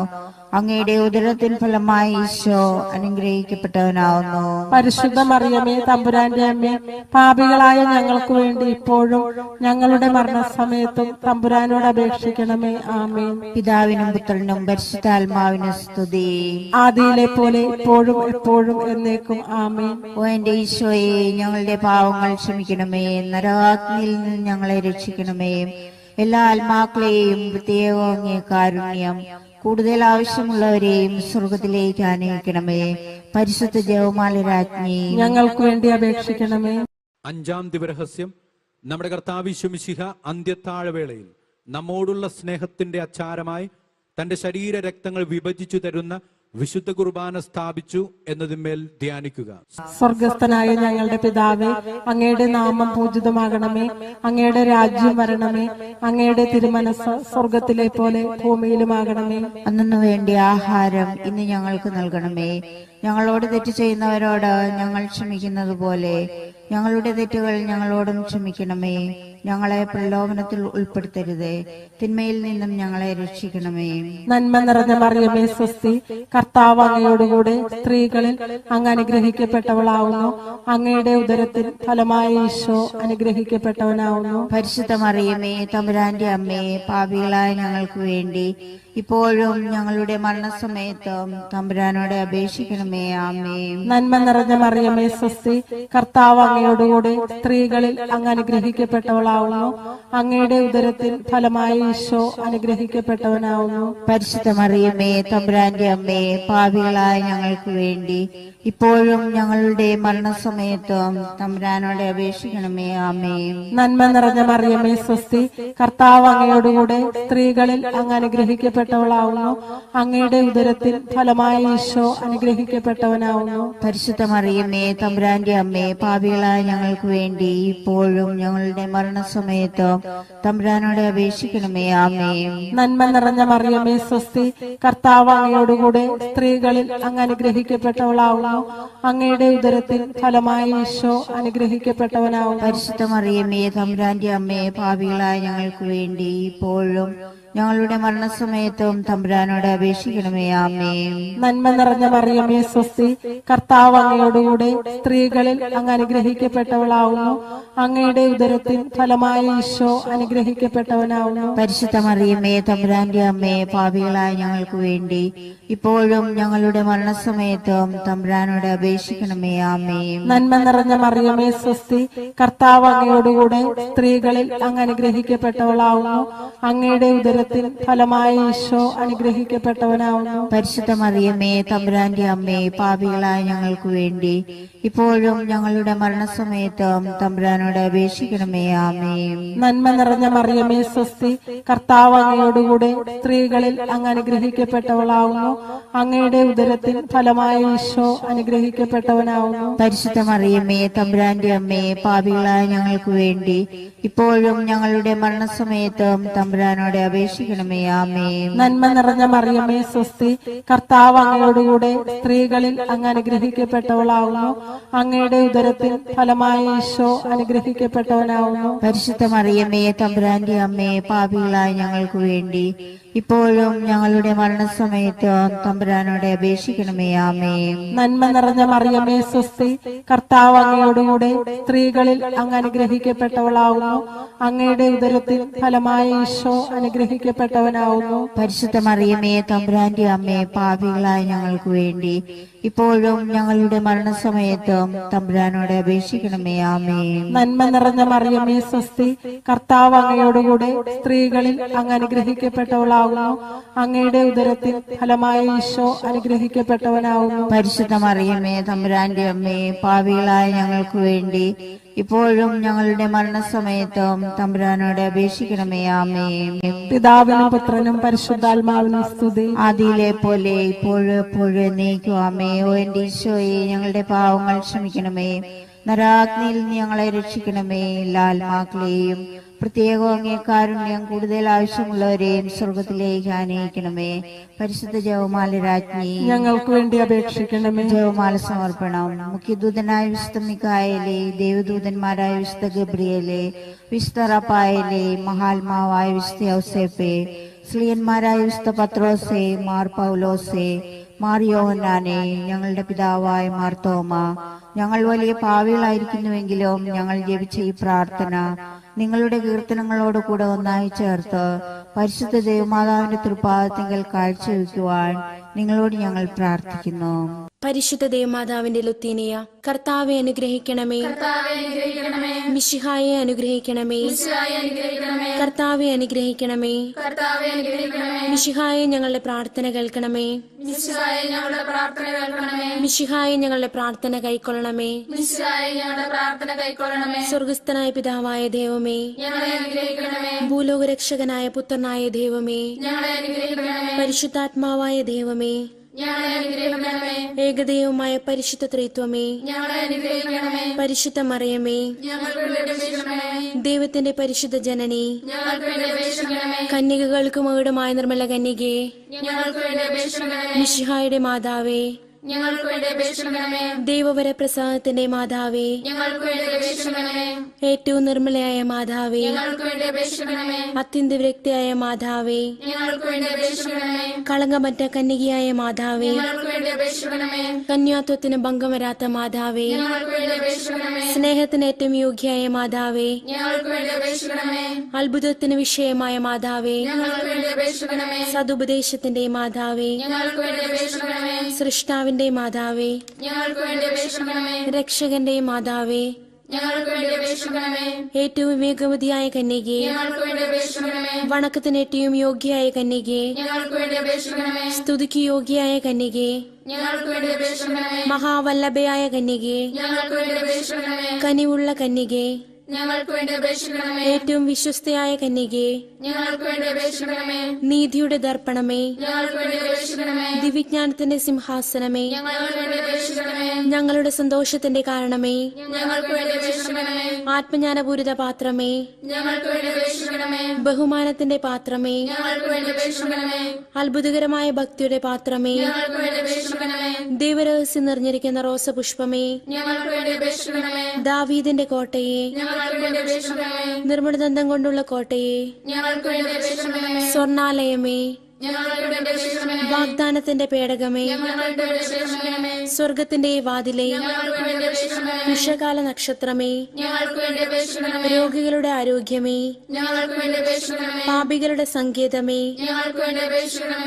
അങ്ങയുടെ ഉദരത്തിൻ ഫലമായി ഈശോ അനുഗ്രഹിക്കപ്പെട്ടവനാവുന്നു. പരിശുദ്ധ മറിയമേ തമ്പുരാന്റെ അമ്മേ, പാപികളായ ഞങ്ങൾക്ക് വേണ്ടി ഇപ്പോഴും ഞങ്ങളുടെ മരണസമയത്തും തമ്പുരാനോട് അപേക്ഷിക്കണമേ. ആമേൻ. പിതാവിനും പുത്രനും പരിശുദ്ധാത്മാവിനും സ്തുതി. ആദിയിലെ പോലെ ഇപ്പോഴും എപ്പോഴും എന്നേക്കും. ആമേൻ. ഓ എന്റെ ഈശോയെ, ഞങ്ങളുടെ പാവങ്ങൾ ക്ഷമിക്കണമേ. നരകാഗ്നിയിൽ നിന്ന് ഞങ്ങളെ രക്ഷിക്കണമേ. എല്ലാ ആത്മാക്കളെയും പ്രത്യേകം അങ്ങേ കാരുണ്യം കൂടുതൽ ആവശ്യമുള്ളവരെയും സ്വർഗത്തിലേക്ക് ആനയിക്കണമേ. പരിശുദ്ധ ജപമാല രാജ്ഞി, ഞങ്ങൾക്ക് വേണ്ടി അപേക്ഷിക്കണമേ. അഞ്ചാം ദിവരഹസ്യം. നമ്മുടെ കർത്താവ് യേശു മിശിഹ അന്ത്യത്താഴവേളയിൽ നമ്മോടുള്ള സ്നേഹത്തിന്റെ അച്ചാരമായി തന്റെ ശരീര രക്തങ്ങൾ വിഭജിച്ചു തരുന്ന വിശുദ്ധ കുർബാന സ്ഥാപിച്ചു എന്നതിന്മേൽ ധ്യാനിക്കുക. സ്വർഗസ്ഥനായ ഞങ്ങളുടെ പിതാവേ, അങ്ങയുടെ നാമം പൂജിതമാകണമേ. അങ്ങയുടെ രാജ്യം വരണമേ. അങ്ങയുടെ തിരുമനസ് സ്വർഗത്തിലെ പോലെ ഭൂമിയിലുമാകണമേ. അന്നു വേണ്ടി ആഹാരം ഇന്ന് ഞങ്ങൾക്ക് നൽകണമേ. ഞങ്ങളോട് തെറ്റ് ചെയ്യുന്നവരോട് ഞങ്ങൾ ക്ഷമിക്കുന്നത് പോലെ ഞങ്ങളുടെ തെറ്റുകൾ ഞങ്ങളോടും ക്ഷമിക്കണമേ. ഞങ്ങളെ പ്രലോഭനത്തിൽ ഉൾപ്പെടുത്തരുതേ, തിന്മയിൽ നിന്നും ഞങ്ങളെ രക്ഷിക്കണമേ. നന്മ നിറഞ്ഞ മറിയമേ സ്വസ്തി, കർത്താവ് അങ്ങയോടുകൂടെ സ്ത്രീകളിൽ അങ്ങ് അനുഗ്രഹിക്കപ്പെട്ടവളാവുന്നു. അങ്ങയുടെ ഉദരത്തിൽ ഫലമായ ഈശോ അനുഗ്രഹിക്കപ്പെട്ടവനാവുന്നു. പരിശുദ്ധ മറിയമേ തമ്പുരാന്റെ അമ്മേ, പാപികളായ ഞങ്ങൾക്ക് വേണ്ടി ഇപ്പോഴും ഞങ്ങളുടെ മരണസമയത്തും തമ്പുരാനോട് അപേക്ഷിക്കണമേ. ആമേൻ. നന്മ നിറഞ്ഞ മറിയമേ സ്വസ്തി, കർത്താവ് അങ്ങയോടുകൂടെ സ്ത്രീകളിൽ അങ്ങ് അനുഗ്രഹിക്കപ്പെട്ടവളാവുന്നു. അങ്ങയുടെ ഉദരത്തിൽ ഫലമായ ഈശോ അനുഗ്രഹിക്കപ്പെട്ടവനാവുന്നു. പരിശുദ്ധ മറിയമേ തമ്പുരാന്റെ അമ്മേ, പാപികളായ ഞങ്ങൾക്ക് വേണ്ടി ഇപ്പോഴും ഞങ്ങളുടെ മരണസമയത്തും തമ്പുരാനോട് അപേക്ഷിക്കണമേ. ആമേൻ. നന്മ നിറഞ്ഞ മറിയമേ സ്വസ്തി, കർത്താവ് അങ്ങയോടുകൂടെ സ്ത്രീകളിൽ അങ്ങ് അനുഗ്രഹിക്കപ്പെട്ടവളാവുന്നു. അങ്ങയുടെ ഉദരത്തിൽ ഫലമായ ഈശോ അനുഗ്രഹിക്കപ്പെട്ടവനാവുന്നു. പരിശുദ്ധ മറിയമേ തമ്പുരാന്റെ അമ്മേ, പാപികളായ ഞങ്ങൾക്ക് വേണ്ടി ഇപ്പോഴും ഞങ്ങളുടെ മരണസമയത്തും തമ്പുരാനോട് അപേക്ഷിക്കണമേ. ആമേൻ. നന്മ നിറഞ്ഞ മറിയമേ സ്വസ്തി, കർത്താവ് അങ്ങയോടുകൂടെ സ്ത്രീകളിൽ അങ്ങ് അനുഗ്രഹിക്കപ്പെട്ടവളാവുന്നു. അങ്ങയുടെ ഉദരത്തിൽ ഫലമായ ഈശോ അനുഗ്രഹിക്കപ്പെട്ടവനാവുന്നു. പരിശുദ്ധ മറിയമേ തമ്പുരാന്റെ അമ്മേ, പാപികളായ ഞങ്ങൾക്ക് വേണ്ടി ഇപ്പോഴും ഞങ്ങളുടെ മരണസമയത്തും തമ്പുരാനോട് അപേക്ഷിക്കണമേ. ആമേൻ. നന്മ നിറഞ്ഞ മറിയമേ സ്വസ്തി, കർത്താവ് അങ്ങയോടുകൂടെ സ്ത്രീകളിൽ അങ്ങ് അനുഗ്രഹിക്കപ്പെട്ടവളാവുന്നു. അങ്ങയുടെ ഉദരത്തിൽ ഫലമായ ഈശോ അനുഗ്രഹിക്കപ്പെട്ടവനാവുന്നു. പരിശുദ്ധ മറിയമേ തമ്പുരാന്റെ അമ്മേ, പാപികളായ ഞങ്ങൾക്ക് വേണ്ടി ഇപ്പോഴും ഞങ്ങളുടെ മരണസമയത്തും തമ്പുരാനോട് അപേക്ഷിക്കണമേ. ആമേൻ. നന്മ നിറഞ്ഞ മറിയമേ സ്വസ്തി, കർത്താവ് അങ്ങയോടുകൂടെ സ്ത്രീകളിൽ അങ്ങ് അനുഗ്രഹിക്കപ്പെട്ടവളാവുന്നു. അങ്ങയുടെ ഉദരത്തിൽ ഉദരത്തിൻ ഫലമായ ഈശോ അനുഗ്രഹിക്കപ്പെട്ടവനാവുന്നു. പരിശുദ്ധ മറിയമേ തമ്പുരാന്റെ അമ്മേ, പാപികളായ ഞങ്ങൾക്ക് വേണ്ടി ഇപ്പോഴും ഞങ്ങളുടെ മരണസമയത്തും തമ്പുരാനോട് അപേക്ഷിക്കണമേ. ആമേൻ. നന്മ നിറഞ്ഞ മറിയമേ സ്വസ്തി, കർത്താവ് അങ്ങയോടുകൂടെ സ്ത്രീകളിൽ അങ്ങ് അനുഗ്രഹിക്കപ്പെട്ടവളാവുന്നു. അങ്ങയുടെ ഉദരത്തിൻ ഫലമായ ഈശോ അനുഗ്രഹിക്കപ്പെട്ടവനാവുന്നു. പരിശുദ്ധ മറിയമേ തമ്പുരാന്റെ അമ്മേ, പാപികളായ ഞങ്ങൾക്ക് വേണ്ടി ഇപ്പോഴും ഞങ്ങളുടെ മരണസമയത്തും തമ്പുരാനോട് അപേക്ഷിക്കണമേ. ആമേൻ. നന്മ നിറഞ്ഞ മറിയമേ സ്വസ്തി, കർത്താവ് അങ്ങയോടുകൂടെ സ്ത്രീകളിൽ അങ്ങ് അനുഗ്രഹിക്കപ്പെട്ടവളാവുന്നു. അങ്ങയുടെ ഉദരത്തിൻ ഫലമായ ഈശോ അനുഗ്രഹിക്കപ്പെട്ടവനാവുന്നു. പരിശുദ്ധ മറിയമേ തമ്പുരാന്റെ അമ്മേ, പാപികളായ ഞങ്ങൾക്ക് വേണ്ടി ഇപ്പോഴും ഞങ്ങളുടെ മരണസമയത്ത് തമ്പുരാനോട് അപേക്ഷിക്കണമേ. ആമേൻ. നന്മ നിറഞ്ഞ മറിയമേ സ്വസ്തി, കർത്താവ് അങ്ങയോടുകൂടെ സ്ത്രീകളിൽ അങ്ങ് അനുഗ്രഹിക്കപ്പെട്ടവളാവുന്നു. അങ്ങയുടെ ഉദരത്തിൽ ഫലമായ ഈശോ അനുഗ്രഹിക്കപ്പെട്ടവനാവുന്നു. പരിശുദ്ധ മറിയമേ തമ്പുരാന്റെ അമ്മേ, പാപികളായ ഞങ്ങൾക്ക് വേണ്ടി ഇപ്പോഴും ഞങ്ങളുടെ മരണസമയത്തും തമ്പുരാനോട് അപേക്ഷിക്കണമേ. ആമേൻ. നന്മ നിറഞ്ഞ മറിയമേ സ്വസ്തി, കർത്താവ് അങ്ങയോടുകൂടെ സ്ത്രീകളിൽ അങ്ങ് അനുഗ്രഹിക്കപ്പെട്ടവളാവുന്നു. അങ്ങയുടെ ഉദരത്തിൽ ഫലമായ ഈശോ അനുഗ്രഹിക്കപ്പെട്ടവനാവുന്നു. പരിശുദ്ധ മറിയമേ തമ്പുരാന്റെ അമ്മേ, പാപികളായ ഞങ്ങൾക്ക് വേണ്ടി ഇപ്പോഴും ഞങ്ങളുടെ മരണസമയത്തും തമ്പുരാനോട് അപേക്ഷിക്കണമേ. ആമേൻ. പിതാവിനും പുത്രനും പരിശുദ്ധാത്മാവിനും സ്തുതി. ആദിയിലെ പോലെ ഇപ്പോഴും എപ്പോഴും എന്നേക്കും. ആമേൻ. ഓ എന്റെ ഈശോയെ, ഞങ്ങളുടെ പാവങ്ങൾ ക്ഷമിക്കണമേ. നരാഗ്നിയിൽ നിന്ന് ഞങ്ങളെ രക്ഷിക്കണമേ. എല്ലാ ആത്മാക്കളെയും പ്രത്യേകം അങ്ങേ കാരുണ്യം കൂടുതൽ ആവശ്യമുള്ളവരെയും സ്വർഗത്തിലേക്ക് ആനയിക്കണമേ. പരിശുദ്ധ ജപമാല രാജ്ഞി, ഞങ്ങൾക്ക് വേണ്ടി അപേക്ഷിക്കണമേ. ജപമാല സമർപ്പണം. മുഖ്യദൂതനായ വിശുദ്ധ മിഖായേലേ, ദേവദൂതന്മാരായ വിശുദ്ധ ഗബ്രിയേലേ, വിശുദ്ധ റഫായേലേ, മഹാത്മാവായ വിശുദ്ധ ഔസേപ്പേ, സ്ലീഹന്മാരായ വിശുദ്ധ പത്രോസേ, മാർ പൗലോസേ, മാർ യോഹന്നാനെ, ഞങ്ങളുടെ പിതാവായ മാർ തോമ, ഞങ്ങൾ വലിയ പാവികളായിരിക്കുന്നുവെങ്കിലും ഞങ്ങൾ ജപിച്ച ഈ പ്രാർത്ഥന നിങ്ങളുടെ കീർത്തനങ്ങളോട് കൂടെ ഒന്നായി ചേർത്ത് പരിശുദ്ധ ദൈവമാതാവിന്റെ തൃപ്പാദത്തിങ്കൽ കാഴ്ചവെക്കുവാൻ നിങ്ങളോട് ഞങ്ങൾ പ്രാർത്ഥിക്കുന്നു. പരിശുദ്ധ ദേവമാതാവിന്റെ ലുത്തീനിയ, കർത്താവെ അനുഗ്രഹിക്കണമേ. മിശിഹായെ അനുഗ്രഹിക്കണമേ. കർത്താവെ അനുഗ്രഹിക്കണമേ. മിശിഹായെ ഞങ്ങളുടെ പ്രാർത്ഥന കേൾക്കണമേ. മിശിഹായെ ഞങ്ങളുടെ പ്രാർത്ഥന കൈക്കൊള്ളണമേ. സ്വർഗസ്ഥനായ പിതാവായ ദൈവമേ, ഭൂലോകരക്ഷകനായ പുത്രനായ ദൈവമേ, പരിശുദ്ധാത്മാവായ ദൈവമേ, ഏകദൈവമായ പരിശുദ്ധ ത്രിത്വമേ, പരിശുദ്ധ മറിയമേ, ദൈവത്തിന്റെ പരിശുദ്ധ ജനനി, കന്യകകൾക്ക് മകുടമായ നിർമ്മല കന്യകേ, മിശിഹായുടെ മാതാവേ, ദൈവവരപ്രസാദത്തിന്റെ മാതാവേ, ഏറ്റവും നിർമ്മലയായ മാതാവേ, അത്യന്ത വിരക്തിയായ മാതാവേ, കളങ്കമറ്റ കന്യകയായ മാതാവേ, കന്യാത്വത്തിന് ഭംഗം വരാത്ത മാതാവേ, സ്നേഹത്തിന് ഏറ്റവും യോഗ്യയായ മാതാവേ, അത്ഭുതത്തിന് വിഷയമായ മാതാവേ, സതുപദേശത്തിന്റെ മാതാവേ, സൃഷ്ടാവിന്റെ മാതാവേ, രക്ഷകന്റെ മാതാവേ, ഏറ്റവും വിവേകവതിയായ കന്യകേ, വണക്കത്തിന് ഏറ്റവും യോഗ്യയായ കന്യകേ, സ്തുതിക്ക് യോഗ്യയായ കന്യകേ, മഹാവല്ലഭയായ കന്യകേ, കനിവുള്ള കന്യകേ, ഏറ്റവും വിശ്വസ്തയായ കന്യകേ, നീതിയുടെ ദർപ്പണമേ, ദിവ്യജ്ഞാനത്തിന്റെ സിംഹാസനമേ, ഞങ്ങളുടെ സന്തോഷത്തിന്റെ കാരണമേ, ആത്മജ്ഞാനപൂരിത പാത്രമേ, ബഹുമാനത്തിന്റെ പാത്രമേ, അത്ഭുതകരമായ ഭക്തിയുടെ പാത്രമേ, ദൈവരഹസ്യം നിറഞ്ഞിരിക്കുന്ന റോസപുഷ്പമേ, ദാവീദിന്റെ കോട്ടയെ, നിർമ്മലദന്തം കൊണ്ടുള്ള കോട്ടയെ, സ്വർണാലയമേ, വാഗ്ദാനത്തിന്റെ പേടകമേ, സ്വർഗത്തിന്റെ വാതിലേ, ഉഷകാല നക്ഷത്രമേ, രോഗികളുടെ ആരോഗ്യമേ, പാപികളുടെ സങ്കേതമേ,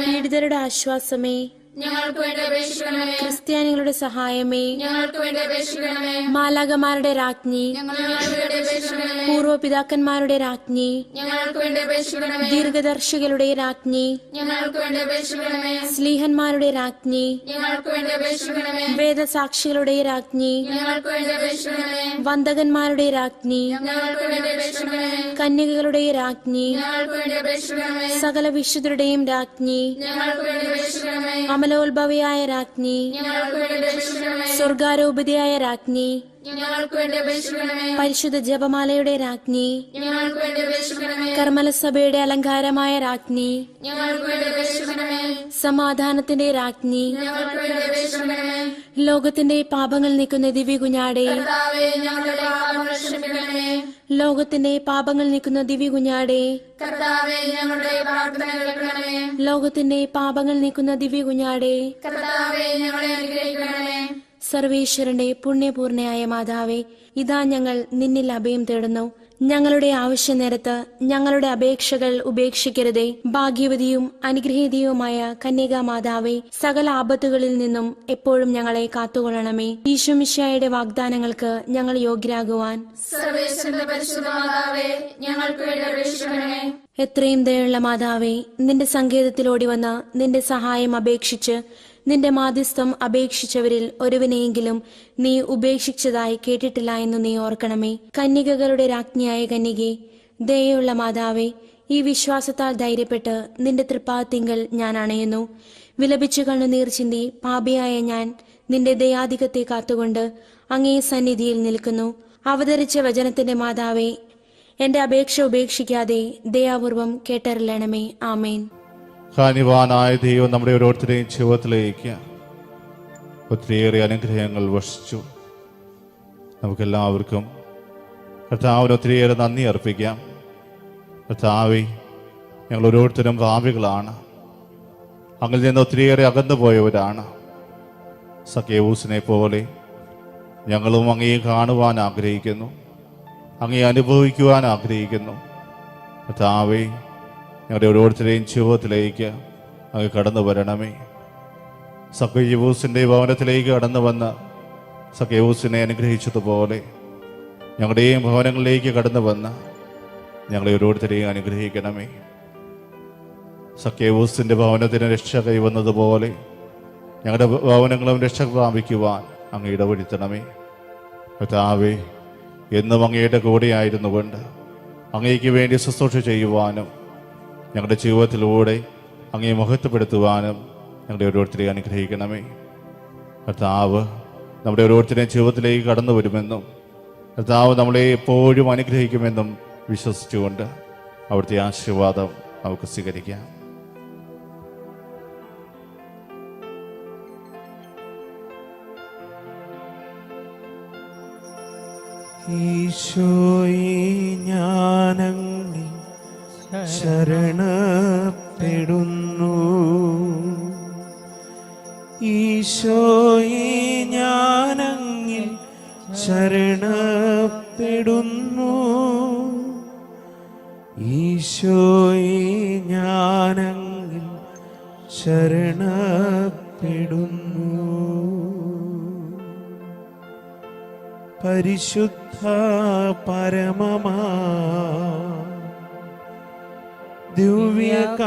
പീഡിതരുടെ ആശ്വാസമേ, ഞങ്ങൾക്ക് വേണ്ടി അപേക്ഷിക്കണമേ. ക്രിസ്ത്യാനികളുടെ സഹായമേ, ഞങ്ങൾക്ക് വേണ്ടി അപേക്ഷിക്കണമേ. മാലാകമാരുടെ രാജ്ഞി, ഞങ്ങൾക്ക് വേണ്ടി അപേക്ഷിക്കണമേ. പൂർവ്വപിതാക്കന്മാരുടെ രാജ്ഞി, ഞങ്ങൾക്ക് വേണ്ടി അപേക്ഷിക്കണമേ. ദീർഘദർശികളുടെ രാജ്ഞി, ഞങ്ങൾക്ക് വേണ്ടി അപേക്ഷിക്കണമേ. സ്ലീഹന്മാരുടെ രാജ്ഞി, ഞങ്ങൾക്ക് വേണ്ടി അപേക്ഷിക്കണമേ. വേദസാക്ഷികളുടെ രാജ്ഞി, ഞങ്ങൾക്ക് വേണ്ടി അപേക്ഷിക്കണമേ. വന്ദകന്മാരുടെ രാജ്ഞി, ഞങ്ങൾക്ക് വേണ്ടി അപേക്ഷിക്കണമേ. കന്യകകളുടെ രാജ്ഞി, ഞങ്ങൾക്ക് വേണ്ടി അപേക്ഷിക്കണമേ. സകല വിശുദ്ധരുടെയും രാജ്ഞി, ഞങ്ങൾക്ക് വേണ്ടി അപേക്ഷിക്കണമേ. അമലോത്ഭവയായ രാജ്ഞി, ഞങ്ങൾക്ക് വേണ്ടി അപേക്ഷിക്കണമേ. സ്വർഗാരോപിതയായ രാജ്ഞി, ഞങ്ങൾക്ക് വേണ്ടി അപേക്ഷിക്കണമേ. പരിശുദ്ധ ജപമാലയുടെ രാജ്ഞി, ഞങ്ങൾക്ക് വേണ്ടി അപേക്ഷിക്കണമേ. കർമ്മലസഭയുടെ അലങ്കാരമായ രാജ്ഞി, ഞങ്ങൾക്ക് വേണ്ടി അപേക്ഷിക്കണമേ. സമാധാനത്തിന്റെ രാജ്ഞി, ഞങ്ങൾക്ക് വേണ്ടി അപേക്ഷിക്കണമേ. ലോകത്തിന്റെ പാപങ്ങൾ നീക്കുന്ന ദിവ്യ കുഞ്ഞാടേ, കർത്താവേ, ഞങ്ങളുടെ പാപങ്ങൾ ക്ഷമിക്കണമേ. ലോകത്തിന്റെ പാപങ്ങൾ നീക്കുന്ന ദിവ്യ കുഞ്ഞാടേ, കർത്താവേ, ഞങ്ങളുടെ പ്രാർത്ഥന കേൾക്കണമേ. ലോകത്തിന്റെ പാപങ്ങൾ നീക്കുന്ന ദിവ്യ കുഞ്ഞാടേ, കർത്താവേ, ഞങ്ങളെ അനുഗ്രഹിക്കണമേ. സർവേശ്വരന്റെ പുണ്യപൂർണയായ മാതാവേ, ഇതാ ഞങ്ങൾ നിന്നിൽ അഭയം തേടുന്നു. ഞങ്ങളുടെ ആവശ്യനേരത്ത് ഞങ്ങളുടെ അപേക്ഷകൾ ഉപേക്ഷിക്കരുതേ. ഭാഗ്യവതിയും അനുഗ്രഹീതയുമായ കന്യകാ മാതാവേ, സകല ആപത്തുകളിൽ നിന്നും എപ്പോഴും ഞങ്ങളെ കാത്തുകൊള്ളണമേ. ഈശോ മിശിഹായുടെ വാഗ്ദാനങ്ങൾക്ക് ഞങ്ങൾ യോഗ്യരാകുവാൻ സർവേശ്വരന്റെ പരിശുദ്ധ മാതാവേ, ഞങ്ങൾക്ക് വേണ്ടി അപേക്ഷിക്കണമേ. എത്രയും ദയുള്ള മാതാവേ, നിന്റെ സങ്കേതത്തിലോടി വന്ന് നിന്റെ സഹായം അപേക്ഷിച്ച് നിന്റെ മാധ്യസ്ഥം അപേക്ഷിച്ചവരിൽ ഒരുവനെയെങ്കിലും നീ ഉപേക്ഷിച്ചതായി കേട്ടിട്ടില്ല എന്ന് നീ ഓർക്കണമേ. കന്യകകളുടെ രാജ്ഞിയായ കന്യകേ, ദയുള്ള മാതാവേ, ഈ വിശ്വാസത്താൽ ധൈര്യപ്പെട്ട് നിന്റെ തൃപ്പാത്തിങ്കൽ ഞാൻ അണയുന്നു. വിലപിച്ചു കണ്ണുനീർ ചിന്തി പാപിയായ ഞാൻ നിന്റെ ദയാധികത്തെ കാത്തുകൊണ്ട് അങ്ങേ സന്നിധിയിൽ നിൽക്കുന്നു. അവതരിച്ച വചനത്തിന്റെ മാതാവേ, എന്റെ അപേക്ഷ ഉപേക്ഷിക്കാതെ ദയാപൂർവം കേട്ടറിയണമേ. ആമേൻ. കാനിവാനായ ദൈവം നമ്മുടെ ഓരോരുത്തരെയും ജീവിതത്തിലേക്ക് ഒത്തിരിയേറെ അനുഗ്രഹങ്ങൾ വർഷിച്ചു. നമുക്കെല്ലാവർക്കും കർത്താവിന് ഒത്തിരിയേറെ നന്ദി അർപ്പിക്കാം. കർത്താവേ, ഞങ്ങൾ ഓരോരുത്തരും പാപികളാണ്. അങ്ങിൽ നിന്ന് ഒത്തിരിയേറെ അകന്നു പോയവരാണ്. സക്കേവൂസിനെ പോലെ ഞങ്ങളും അങ്ങയെ കാണുവാൻ ആഗ്രഹിക്കുന്നു, അങ്ങയെ അനുഭവിക്കുവാൻ ആഗ്രഹിക്കുന്നു. കർത്താവേ, ഞങ്ങളുടെ ഓരോരുത്തരെയും ജീവിതത്തിലേക്ക് അങ്ങ് കടന്നു വരണമേ. സക്കേവൂസിൻ്റെ ഭവനത്തിലേക്ക് കടന്നു വന്ന് സക്കേവൂസിനെ അനുഗ്രഹിച്ചതുപോലെ ഞങ്ങളുടെയും ഭവനങ്ങളിലേക്ക് കടന്നു വന്ന് ഞങ്ങളെ ഓരോരുത്തരെയും അനുഗ്രഹിക്കണമേ. സക്കേവൂസിൻ്റെ ഭവനത്തിന് രക്ഷ കൈവന്നതുപോലെ ഞങ്ങളുടെ ഭവനങ്ങളും രക്ഷ പ്രാപിക്കുവാൻ അങ്ങ് ഇടവരുത്തണമേ. കർത്താവേ, എന്നും അങ്ങയുടെ കൂടെയായിരുന്നു കൊണ്ട് അങ്ങയ്ക്ക് വേണ്ടി ശുശ്രൂഷ ചെയ്യുവാനും ഞങ്ങളുടെ ജീവിതത്തിലൂടെ അങ്ങയെ മഹത്വപ്പെടുത്തുവാനും ഞങ്ങളുടെ ഓരോരുത്തരെയും അനുഗ്രഹിക്കണമേ. കർത്താവ് നമ്മുടെ ഓരോരുത്തരെയും ജീവിതത്തിലേക്ക് കടന്നു വരുമെന്നും കർത്താവ് നമ്മളെ എപ്പോഴും അനുഗ്രഹിക്കുമെന്നും വിശ്വസിച്ചുകൊണ്ട് അവിടുത്തെ ആശീർവാദം നമുക്ക് സ്വീകരിക്കാം. ഈശോയെ, ഞാനങ്ങിൽ ശരണപ്പെടുന്നു. ഈശോയെ, ഞാനങ്ങിൽ ശരണപ്പെടുന്നു. ഈശോയെ, ഞാനങ്ങിൽ ശരണപ്പെടുന്നു. പരിശുദ്ധ പരമമാ ദിവ്യകാരുണ്യമേ,